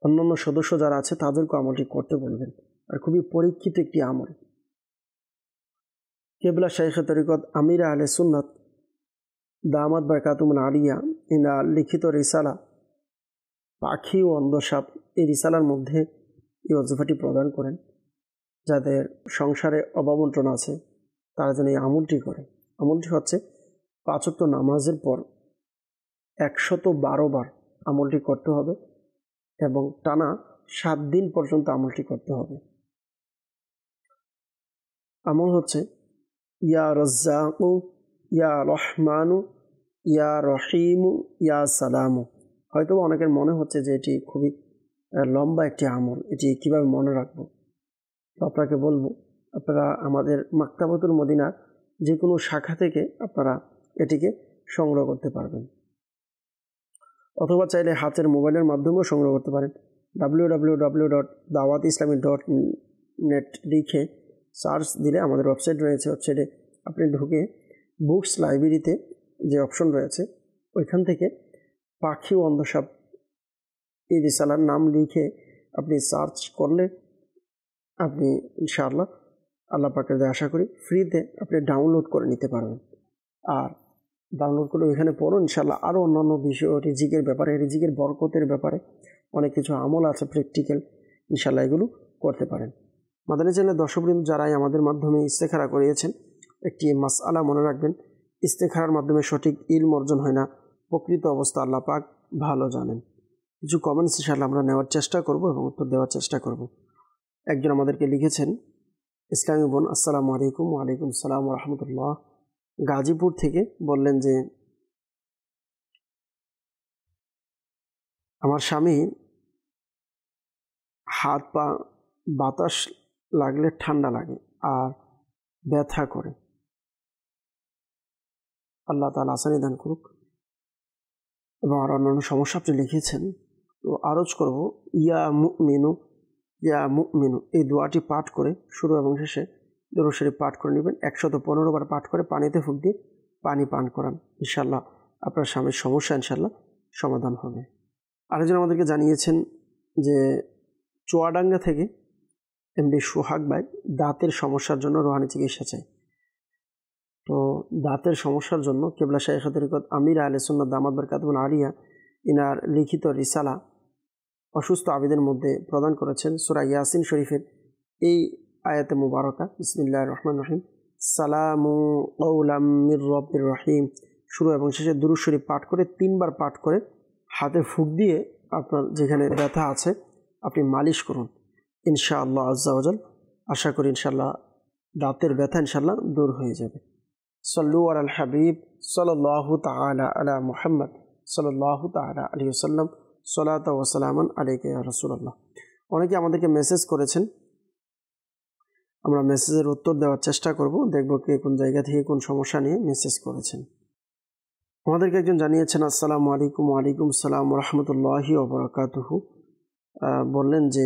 অন্যান্য সদস্য যারা আছে তাদেরকেও আমলটি করতে বলবেন। আর খুবই পরীক্ষিত একটি আমল। কেবলা শাইখ তরিকত আমির আহলে সুন্নাত দামাত বারকাতুহুল আলিয়া ইনা লিখিত রিসালা পাখি ও অন্ধসাপ, এই রিসালার মধ্যে এই ওয়াজিফাটি প্রদান করেন। যাদের সংসারে অভাবন্টন আছে তারা যেন এই আমলটি করে। আমলটি হচ্ছে ৫ ওয়াক্ত নামাজের পর ১১২ বার আমলটি করতে হবে এবং টানা ৭ দিন পর্যন্ত আমলটি করতে হবে। আমল হচ্ছে ইয়া রাজ্জাকু ইয়া রহমানু ইয়া রহিমু ইয়া সালামু। হয়তো অনেকের মনে হচ্ছে যে এটি খুবই লম্বা একটি আমল, এটি কিভাবে মনে রাখবো। তো আপনাকে বলবো, আপনারা আমাদের মাকতাবাতুল মদিনার যে কোনো শাখা থেকে আপনারা এটিকে সংগ্রহ করতে পারবেন, অথবা চাইলে হাতের মোবাইলের মাধ্যমেও সংগ্রহ করতে পারেন। www.dawatislami.net লিখে সার্চ দিলে আমাদের ওয়েবসাইট রয়েছে, ওয়েবসাইটে আপনি ঢুকে বুকস লাইব্রেরিতে যে অপশন রয়েছে ওইখান থেকে পাখি ও অন্ধসাপ এই রিসালার নাম লিখে আপনি সার্চ করলে আপনি ইনশাআল্লাহ আল্লাহ পাকের দয়া আশা করি ফ্রিতে আপনি ডাউনলোড করে নিতে পারবেন। আর ডাউনলোড করে ওইখানে পড়ুন, ইনশাআল্লাহ আরও অন্যান্য বিষয়, রিজিকের ব্যাপারে, রিজিকের বরকতের ব্যাপারে অনেক কিছু আমল আছে প্র্যাকটিক্যাল, ইনশাআল্লাহ এগুলো করতে পারেন। মাদানী চ্যানেলের দর্শকবৃন্দ যারাই আমাদের মাধ্যমে ইস্তেখারা করিয়েছেন, একটি মাসআলা মনে রাখবেন, ইস্তেখারার মাধ্যমে সঠিক ইলম অর্জন হয় না, প্রকৃত অবস্থা আল্লাহ পাক ভালো জানেন। কিছু কমেন্টস ইনশাআল্লাহ আমরা নেওয়ার চেষ্টা করব এবং উত্তর দেওয়ার চেষ্টা করব। একজন আমাদেরকে লিখেছেন ইসলামী বোন আসসালামু আলাইকুম। ওয়ালাইকুম সালাম রহমতুল্লাহ। গাজীপুর থেকে বললেন যে আমার স্বামী হাত পা বাতাস লাগলে ঠান্ডা লাগে আর ব্যথা করে, আল্লাহ তাআলা আসানি দান করুক। এবং আর অন্যান্য সমস্যা আপনি লিখেছেন, তো আরজ করব ইয়া মুমিনু ইয়া মুমিনু এই দোয়াটি পাঠ করে শুরু এবং শেষে দরুদ শরীফ পাঠ করে নেবেন। 115 বার পাঠ করে পানিতে ফুঁক দিয়ে পানি পান করান, ইনশাআল্লাহ আপনার স্বামীর সমস্যা ইনশাআল্লাহ সমাধান হবে। আরেকজন আমাদেরকে জানিয়েছেন যে চুয়াডাঙ্গা থেকে এমডি সোহাগ ভাই দাঁতের সমস্যার জন্য রুহানি চিকিৎসা চাই। তো দাঁতের সমস্যার জন্য কিবলা শাইখে তরিকত আমির আহলে সুন্নাত দামাত বরকাতুহুল আলিয়া ইনার লিখিত রিসালা অসুস্থ আবিদের মধ্যে প্রদান করেছেন সূরা ইয়াসিন শরীফের এই আয়াতে মুবারকা বিসমিল্লাহির রহমানির রহিম সালামু কওলাম মির রব্বির রহিম শুরু এবং শেষে দুরূদ শরীফ পাঠ করে 3 বার পাঠ করে হাতে ফুঁক দিয়ে আপনার যেখানে ব্যথা আছে আপনি মালিশ করুন, ইনশাআল্লাহ আজ্জা ওয়াজাল। আশা করি ইনশাআল্লাহ দাঁতের ব্যথা ইনশাআল্লাহ দূর হয়ে যাবে। সাল্লু আলাল হাবিব সাল্লাল্লাহু তাআলা আলা মুহাম্মদ সাল্লাল্লাহু তাআলা আলাইহি ওয়াসাল্লাম সালাতু ওয়া সালামান আলাইকা ইয়া রাসূলুল্লাহ। অনেকে আমাদেরকে মেসেজ করেছেন, আমরা মেসেজের উত্তর দেওয়ার চেষ্টা করব, দেখব কে কোন জায়গা থেকে কোন সমস্যা নিয়ে মেসেজ করেছেন। আমাদেরকে একজন জানিয়েছেন আসসালামু আলাইকুম। ওয়ালাইকুম সালাম ওয়া রাহমাতুল্লাহি ওয়া বারাকাতুহু। বললেন যে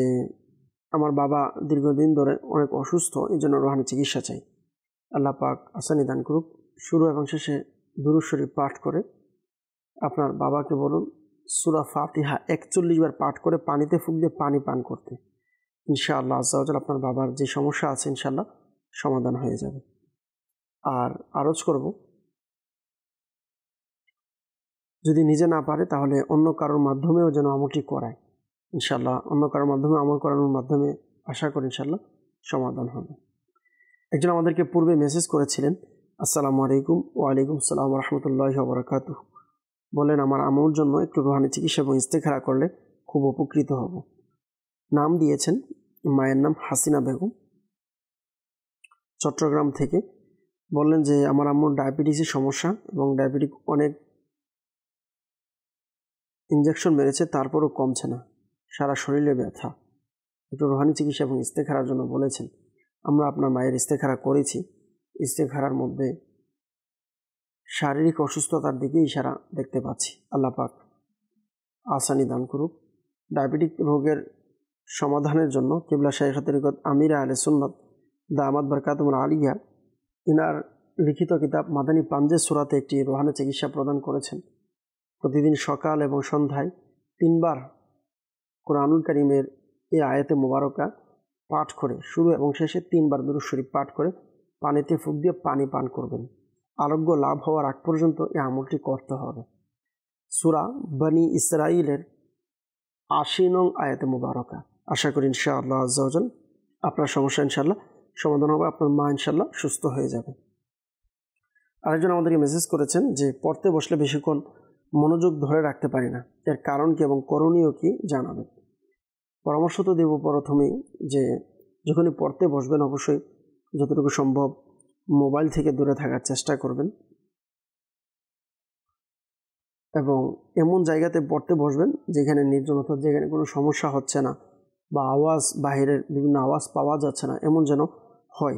আমার বাবা দীর্ঘদিন ধরে অনেক অসুস্থ, এই জন্য রুহানি চিকিৎসা চাই, আল্লাহ পাক আসানি দান করুক। শুরু এবং শেষে দুরূদ শরীফ পাঠ করে আপনার বাবাকে বলুন সূরা ফাতিহা 41 বার পাঠ করে পানিতে ফুঁক দিয়ে পানি পান করতে, ইনশাআল্লাহ আজ্জা ওয়াজাল আপনার বাবার যে সমস্যা আছে ইনশাআল্লাহ সমাধান হয়ে যাবে। আর আরজ করব যদি নিজে না পারে তাহলে অন্য কারোর মাধ্যমেও যেন আমলটি করায়, ইনশাআল্লাহ অন্য কারোর মাধ্যমে আমল করানোর মাধ্যমে আশা করি ইনশাআল্লাহ সমাধান হবে। একজন আমাদেরকে পূর্বে মেসেজ করেছিলেন আসসালামু আলাইকুম। ওয়ালাইকুম সালাম ওয়া রাহমাতুল্লাহি ওয়া বারাকাতুহু। বলেন আমার আম্মুর জন্য একটু রুহানি চিকিৎসা এবং ইস্তেখারা করলে খুব উপকৃত হব। নাম দিয়েছেন, মায়ের নাম হাসিনা বেগম, চট্টগ্রাম থেকে। বললেন যে আমার আম্মুর ডায়াবেটিসের সমস্যা এবং ডায়াবেটিক অনেক ইনজেকশন মেরেছে তারপরও কমছে না, সারা শরীরে ব্যথা, একটু রুহানি চিকিৎসা এবং ইস্তেখারার জন্য বলেছেন। আমরা আপনার মায়ের ইস্তেখারা করেছি, ইস্তেখারার মধ্যে শারীরিক অসুস্থতার দিকে ইশারা দেখতে পাচ্ছি, আল্লাহ পাক আসানি দান করুক। ডায়াবেটিক রোগের সমাধানের জন্য কিবলা শাইখে তরিকত আমির আহলে সুন্নাত দামাত বরকাতুহুল আলিয়া ইনার লিখিত কিতাব মাদানী পাঞ্জে সূরাতে একটি রুহানি চিকিৎসা প্রদান করেছেন। প্রতিদিন সকাল এবং সন্ধ্যায় 3 বার কোরআনুল কারীমের এই আয়াতে মুবারকা পাঠ করে শুরু এবং শেষে 3 বার দুরূদ শরীফ পাঠ করে পানিতে ফুঁক দিয়ে পানি পান করবেন। আরোগ্য লাভ হওয়ার আগ পর্যন্ত এই আমলটি করতে হবে। সূরা বনি ইসরাইলের 80 নং আয়াতে মুবারকা। আশা করি ইনশাআল্লাহ আজ্জা ওয়াজাল আপনার সমস্যা ইনশাআল্লাহ সমাধান হবে, আপনার মা ইনশাআল্লাহ সুস্থ হয়ে যাবে। আরেকজন আমাদেরকে মেসেজ করেছেন যে পড়তে বসলে বেশিক্ষণ মনোযোগ ধরে রাখতে পারি না, এর কারণ কি এবং করণীয় কি জানাবেন। পরামর্শ তো দেব প্রথমেই যে যখনই পড়তে বসবেন অবশ্যই যতটুকু সম্ভব মোবাইল থেকে দূরে থাকার চেষ্টা করবেন এবং এমন জায়গাতে পড়তে বসবেন যেখানে নির্জনতা, যেখানে কোনো সমস্যা হচ্ছে না বা আওয়াজ, বাহিরের বিভিন্ন আওয়াজ পাওয়া যাচ্ছে না এমন যেন হয়,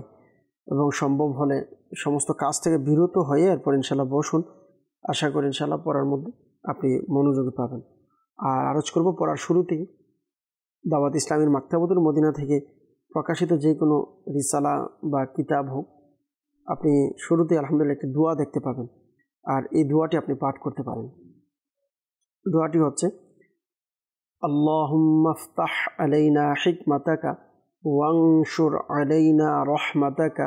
এবং সম্ভব হলে সমস্ত কাজ থেকে বিরত হয়ে এরপর ইনশাআল্লাহ বসুন। আশা করি ইনশাআল্লাহ পড়ার মধ্যে আপনি মনোযোগী পাবেন। আর আরজ করব পড়ার শুরুতেই দাওয়াত ইসলামের মাকতাবাতুল মদিনা থেকে প্রকাশিত যে কোনো রিসালা বা কিতাব হোক, আপনি শুরুতে আলহামদুলিল্লাহ একটি দোয়া দেখতে পাবেন, আর এই দোয়াটি আপনি পাঠ করতে পারেন। দোয়াটি হচ্ছে আল্লাহুম্মা ইফতাহ আলাইনা হিকমাতাকা ওয়ানশুর আলাইনা রাহমাতাকা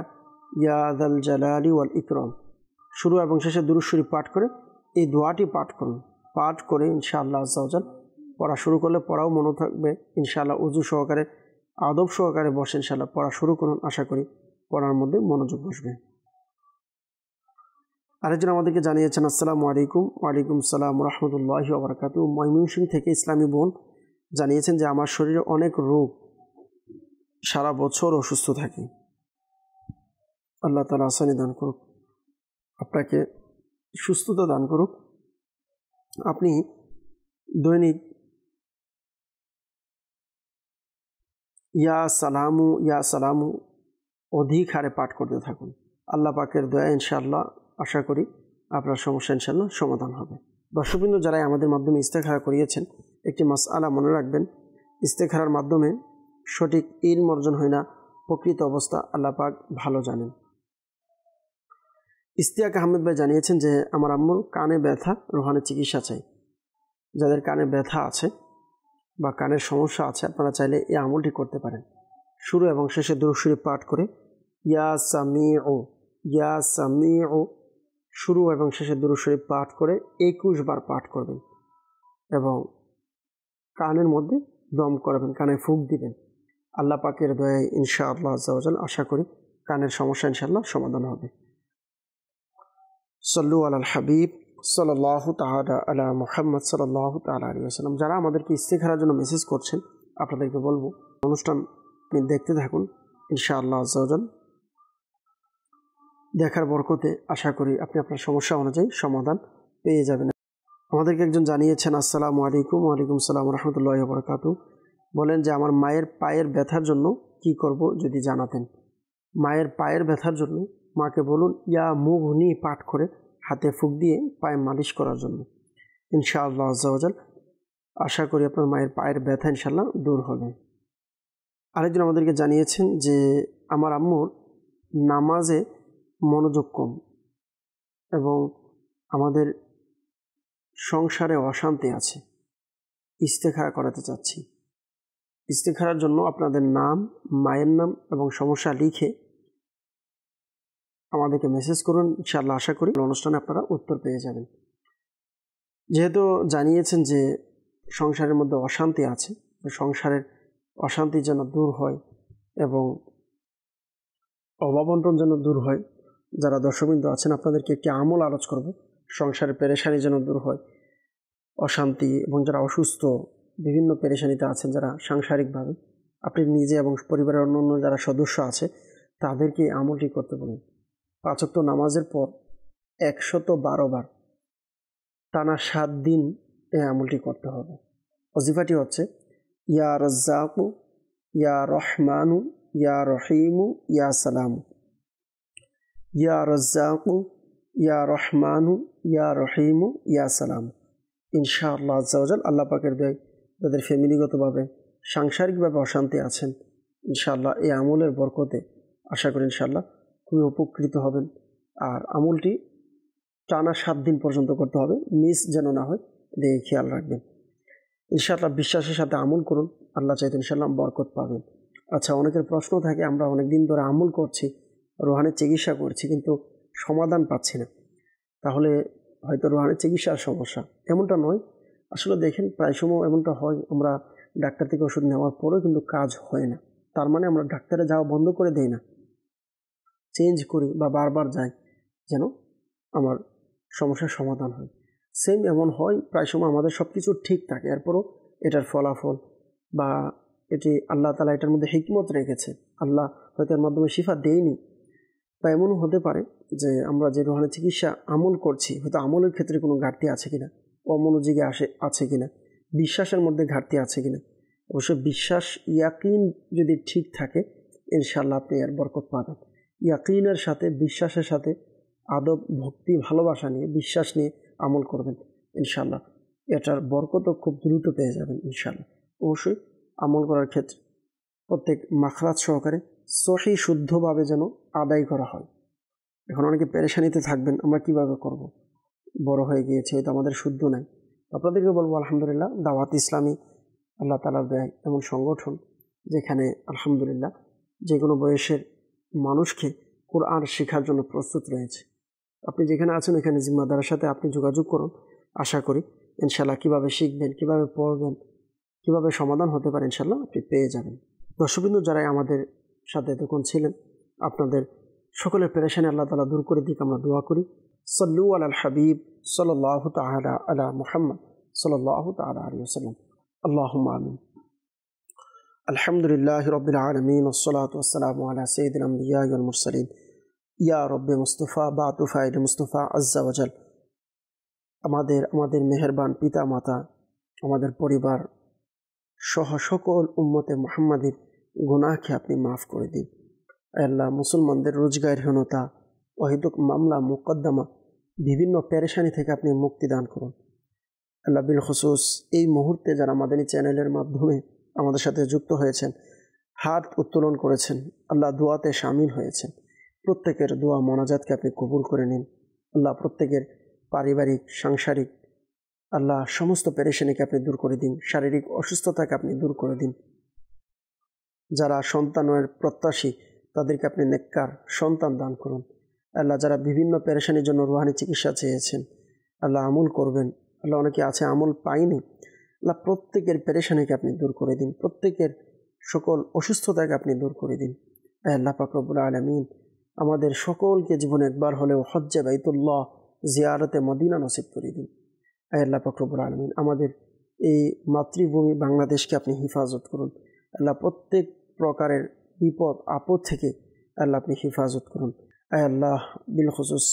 ইয়া যাল জালালি ওয়াল ইকরাম। শুরু এবং শেষে দুরূদ শরীফ পাঠ করে এই দোয়াটি পাঠ করুন। পাঠ করে ইনশাআল্লাহ আজ্জা ওয়াজাল পড়া শুরু করলে পড়াও মনে থাকবে ইনশাআল্লাহ। উযু সহকারে আদব সহকারে বসে ইনশাআল্লাহ পড়া শুরু করুন, আশা করি পড়ার মধ্যে মনোযোগ বসবে। আরেকজন আমাদেরকে জানিয়েছেন আসসালামু আলাইকুম। ওয়ালাইকুম সালাম রহমতুল্লাহি ওয়া বারাকাতুহু। ময়মনসিংহ থেকে ইসলামী বোন জানিয়েছেন যে আমার শরীরে অনেক রোগ, সারা বছর অসুস্থ থাকি, আল্লাহ তাআলা আসানি দান করুক, আপনাকে সুস্থতা দান করুক। আপনি দৈনিক ইয়া সালামু অধিক হারে পাঠ করতে থাকুন। আল্লাহ পাকের দয়া ইনশাআল্লাহ আশা করি আপনার সমস্যা ইনশাআল্লাহ সমাধান হবে। দর্শকবৃন্দ, যারাই আমাদের মাধ্যমে ইস্তেখারা করিয়েছেন, একটি মাসআলা মনে রাখবেন, ইস্তেখারার মাধ্যমে সঠিক ইলম অর্জন হয় না, প্রকৃত অবস্থা আল্লাহ পাক ভালো জানেন। ইস্তিয়াক আহমেদ ভাই জানিয়েছেন যে আমার আম্মুর কানে ব্যথা, রোহানি চিকিৎসা চাই। যাদের কানে ব্যথা আছে বা কানের সমস্যা আছে, আপনারা চাইলে এই আমলটি করতে পারেন। শুরু এবং শেষে দুরূদ শরীফ পাঠ করে ইয়া সামিউ শুরু এবং শেষে দুরূদ শরীফ পাঠ করে 21 বার পাঠ করবেন এবং কানের মধ্যে দম করবেন, কানে ফুঁক দিবেন। আল্লাহ পাকের দয়ায় ইনশাআল্লাহ আজ্জা ওয়া জাল আশা করি কানের সমস্যা ইনশাআল্লাহ সমাধান হবে। সাল্লু আলাল হাবিব সাল্লাল্লাহু তাআলা আলা মুহাম্মদ সাল্লাল্লাহু তাআলা আলাইহি ওয়াসাল্লাম। যারা আমাদেরকে ইস্তেখারার জন্য মেসেজ করছেন, আপনাদেরকে বলবো অনুষ্ঠান দেখতে থাকুন, ইনশাআল্লাহ আজ্জা ওয়া জাল দেখার বরকতে আশা করি আপনি আপনার সমস্যা অনুযায়ী সমাধান পেয়ে যাবেন। আমাদেরকে একজন জানিয়েছেন, আসসালামু আলাইকুম। ওয়ালাইকুম সালাম রাহমাতুল্লাহি ওয়া বারাকাতুহু। বলেন যে আমার মায়ের পায়ের ব্যথার জন্য কি করব যদি জানাতেন। মায়ের পায়ের ব্যথার জন্য মাকে বলুন ইয়া মুগনি পাঠ করে হাতে ফুঁক দিয়ে পায়ে মালিশ করার জন্য। ইনশাআল্লাহ আজ্জা ওয়া জাল আশা করি আপনার মায়ের পায়ের ব্যথা ইনশাআল্লাহ দূর হবে। আরেকজন আমাদেরকে জানিয়েছেন যে আমার আম্মুর নামাজে মনোযোগ কম এবং আমাদের সংসারে অশান্তি আছে, ইস্তেখারা করাতে চাচ্ছি। ইস্তেখারার জন্য আপনাদের নাম, মায়ের নাম এবং সমস্যা লিখে আমাদেরকে মেসেজ করুন, ইনশাআল্লাহ আশা করি অনুষ্ঠানে আপনারা উত্তর পেয়ে যাবেন। যেহেতু জানিয়েছেন যে সংসারের মধ্যে অশান্তি আছে, সংসারের অশান্তি যেন দূর হয় এবং অভাব-অনটন যেন দূর হয়, যারা দর্শকবৃন্দ আছেন আপনাদেরকে একটি আমল আলোচ করব, সংসারের পেরেশানি যেন দূর হয়, অশান্তি এবং যারা অসুস্থ বিভিন্ন পেরেশানিতে আছেন, যারা সাংসারিকভাবে, আপনি নিজে এবং পরিবারের অন্য যারা সদস্য আছে তাদেরকে আমলটি করতে বলুন। 5 ওয়াক্ত নামাজের পর 112 বার টানা 7 দিন এই আমলটি করতে হবে। ওজিফাটি হচ্ছে ইয়া রাজ্জাকু ইয়া রহমানু ইয়া রহিমু ইয়া সালামু। ইয়া রাজ্জাকু ইয়া রহমানু ইয়া রহিমু ইয়া সালামু। ইনশাআল্লাহ আজ্জা ওয়া জাল আল্লাহ পাকের দয়ায় যাদের ফ্যামিলিগতভাবে সাংসারিকভাবে অশান্তি আছেন, ইনশাআল্লাহ এই আমলের বরকতে আশা করি ইনশাআল্লাহ খুবই উপকৃত হবেন। আর আমলটি টানা 7 দিন পর্যন্ত করতে হবে, মিস যেন না হয়, এদিকে খেয়াল রাখবেন। ইনশাআল্লাহ বিশ্বাসের সাথে আমল করুন, আল্লাহ চাইতে ইনশাআল্লাহ বরকত পাবেন। আচ্ছা, অনেকের প্রশ্ন থাকে আমরা অনেক দিন ধরে আমল করছি, রোহানের চিকিৎসা করছি, কিন্তু সমাধান পাচ্ছি না, তাহলে হয়তো রোহানের চিকিৎসার সমস্যা। এমনটা নয়, আসলে দেখেন প্রায় সময় এমনটা হয়, আমরা ডাক্তার থেকে ওষুধ নেওয়ার পরেও কিন্তু কাজ হয় না, তার মানে আমরা ডাক্তারে যাওয়া বন্ধ করে দেই না, চেঞ্জ করি বা বারবার যাই যেন আমার সমস্যার সমাধান হয়। সেম এমন হয়, প্রায় সময় আমাদের সব কিছু ঠিক থাকে, এরপরও এটার ফলাফল বা এটি আল্লাহ তাআলা এটার মধ্যে হিকমত রেখেছে, আল্লাহ হয়তো এর মাধ্যমে শিফা দেয়নি, বা এমনও হতে পারে যে আমরা যে রোহানি চিকিৎসা আমল করছি হয়তো আমলের ক্ষেত্রে কোনো ঘাটতি আছে কিনা, অমনোযোগী আছে কিনা, বিশ্বাসের মধ্যে ঘাটতি আছে কিনা। অবশ্যই বিশ্বাস, ইয়াকিন যদি ঠিক থাকে ইনশাআল্লাহ আপনি এর বরকত পাবেন। ইয়াকিনের সাথে, বিশ্বাসের সাথে আদব, ভক্তি, ভালোবাসা নিয়ে, বিশ্বাস নিয়ে আমল করবেন, ইনশাআল্লাহ এটার বরকতও খুব দ্রুত পেয়ে যাবেন ইনশাআল্লাহ। অবশ্যই আমল করার ক্ষেত্রে প্রত্যেক মাখরাজ সহকারে সহি শুদ্ধভাবে যেন আদায় করা হয়। এখন অনেকে পেরেশানিতে থাকবেন, আমরা কিভাবে করব, বড় হয়ে গিয়েছে, হয়তো আমাদের শুদ্ধ নাই। আপনাদেরকে বলবো আলহামদুলিল্লাহ দাওয়াত ইসলামী আল্লাহ তাআলার দয়ায় এমন সংগঠন যেখানে আলহামদুলিল্লাহ যে কোনো বয়সের মানুষকে কোরআন শেখার জন্য প্রস্তুত রয়েছে। আপনি যেখানে আছেন এখানে জিম্মাদারের সাথে আপনি যোগাযোগ করুন, আশা করি ইনশাআল্লাহ কীভাবে শিখবেন, কীভাবে পড়বেন, কীভাবে সমাধান হতে পারে ইনশাআল্লাহ আপনি পেয়ে যাবেন। দর্শকবৃন্দ যারাই আমাদের সাথে এতক্ষণ ছিলেন, আপনাদের সকলের পেরেশানি আল্লাহ তাআলা দূর করে দিক আমরা দোয়া করি। সাল্লু আলাল হাবিব সাল্লাল্লাহু তাআলা আলা মুহাম্মদ সাল্লাল্লাহু তাআলা আলাইহি ওয়াসাল্লাম। আল্লাহুম্মা আমিন। আলহামদুলিল্লাহি রাব্বিল আলামিন ওয়াসসালাতু ওয়াসসালামু আলা সাইয়্যিদিল আমবিয়া ওয়াল মুরসালিন ইয়া রব্বে মুস্তফা বাতু ফাইল মুস্তফা আজ্জা ওয়াজাল, আমাদের মেহেরবান পিতা মাতা, আমাদের পরিবার সহ সকল উম্মতে মুহাম্মাদের গুনাহকে আপনি মাফ করে দিন। আল্লাহ, মুসলমানদের রোজগারহীনতা, অহেতুক মামলা মুকদ্দমা, বিভিন্ন পেরেশানি থেকে আপনি মুক্তি দান করুন। আল্লাহ, বিল খুসুস এই মুহূর্তে যারা মাদানী চ্যানেলের মাধ্যমে আমাদের সাথে যুক্ত হয়েছেন, হাত উত্তোলন করেছেন, আল্লাহ দোয়াতে শামিল হয়েছেন, প্রত্যেকের দোয়া মোনাজাতকে আপনি কবুল করে নিন। আল্লাহ, প্রত্যেকের পারিবারিক, সাংসারিক আল্লাহ সমস্ত পেরেশানিকে আপনি দূর করে দিন, শারীরিক অসুস্থতাকে আপনি দূর করে দিন। যারা সন্তানের প্রত্যাশী তাদেরকে আপনি নেককার সন্তান দান করুন। আল্লাহ, যারা বিভিন্ন পেরেশানির জন্য রুহানি চিকিৎসা চেয়েছেন, আল্লাহ আমল করবেন। আল্লাহ, অনেকে আছে আমল পায়নি, আল্লাহ প্রত্যেকের পেরেশানিকে আপনি দূর করে দিন, প্রত্যেকের সকল অসুস্থতাকে আপনি দূর করে দিন। আল্লাহ পাক রব্বুল আলামিন আমাদের সকলকে জীবনে একবার হলেও হজ্জে বাইতুল্লাহ জিয়ারতে মদিনা নসিব করে দিন। আল্লাহ পাক রব্বুল আলামিন আমাদের এই মাতৃভূমি বাংলাদেশকে আপনি হেফাজত করুন। আল্লাহ, প্রত্যেক প্রকারের বিপদ আপদ থেকে আল্লাহ আপনি হেফাজত করুন। আল্লাহ, বিল খুসুস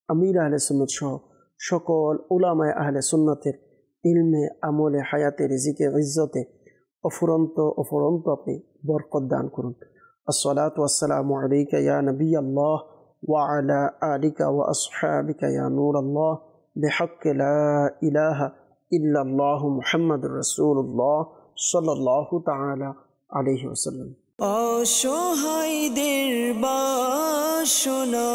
আমির আহলে সুন্নাত সহ সকল উলামায়ে আহলে সুন্নাতের ইলমে, আমলে, হায়াতে, রিজিকে, ইজ্জতে অফুরন্ত আপনি বরকত দান করুন। আসসালাতু ওয়াসসালামু আলাইকা ইয়া নবিয়াল্লাহ ওয়া আলা আলিকা ওয়া আসহাবিকা ইয়া নূরাল্লাহ বিহাক্কি লা ইলাহা ইল্লাল্লাহু মুহাম্মাদুর রাসূলুল্লাহ সাল্লাল্লাহু তাআলা আলাইহি ওয়াসাল্লাম। অসহায়দের বাসনা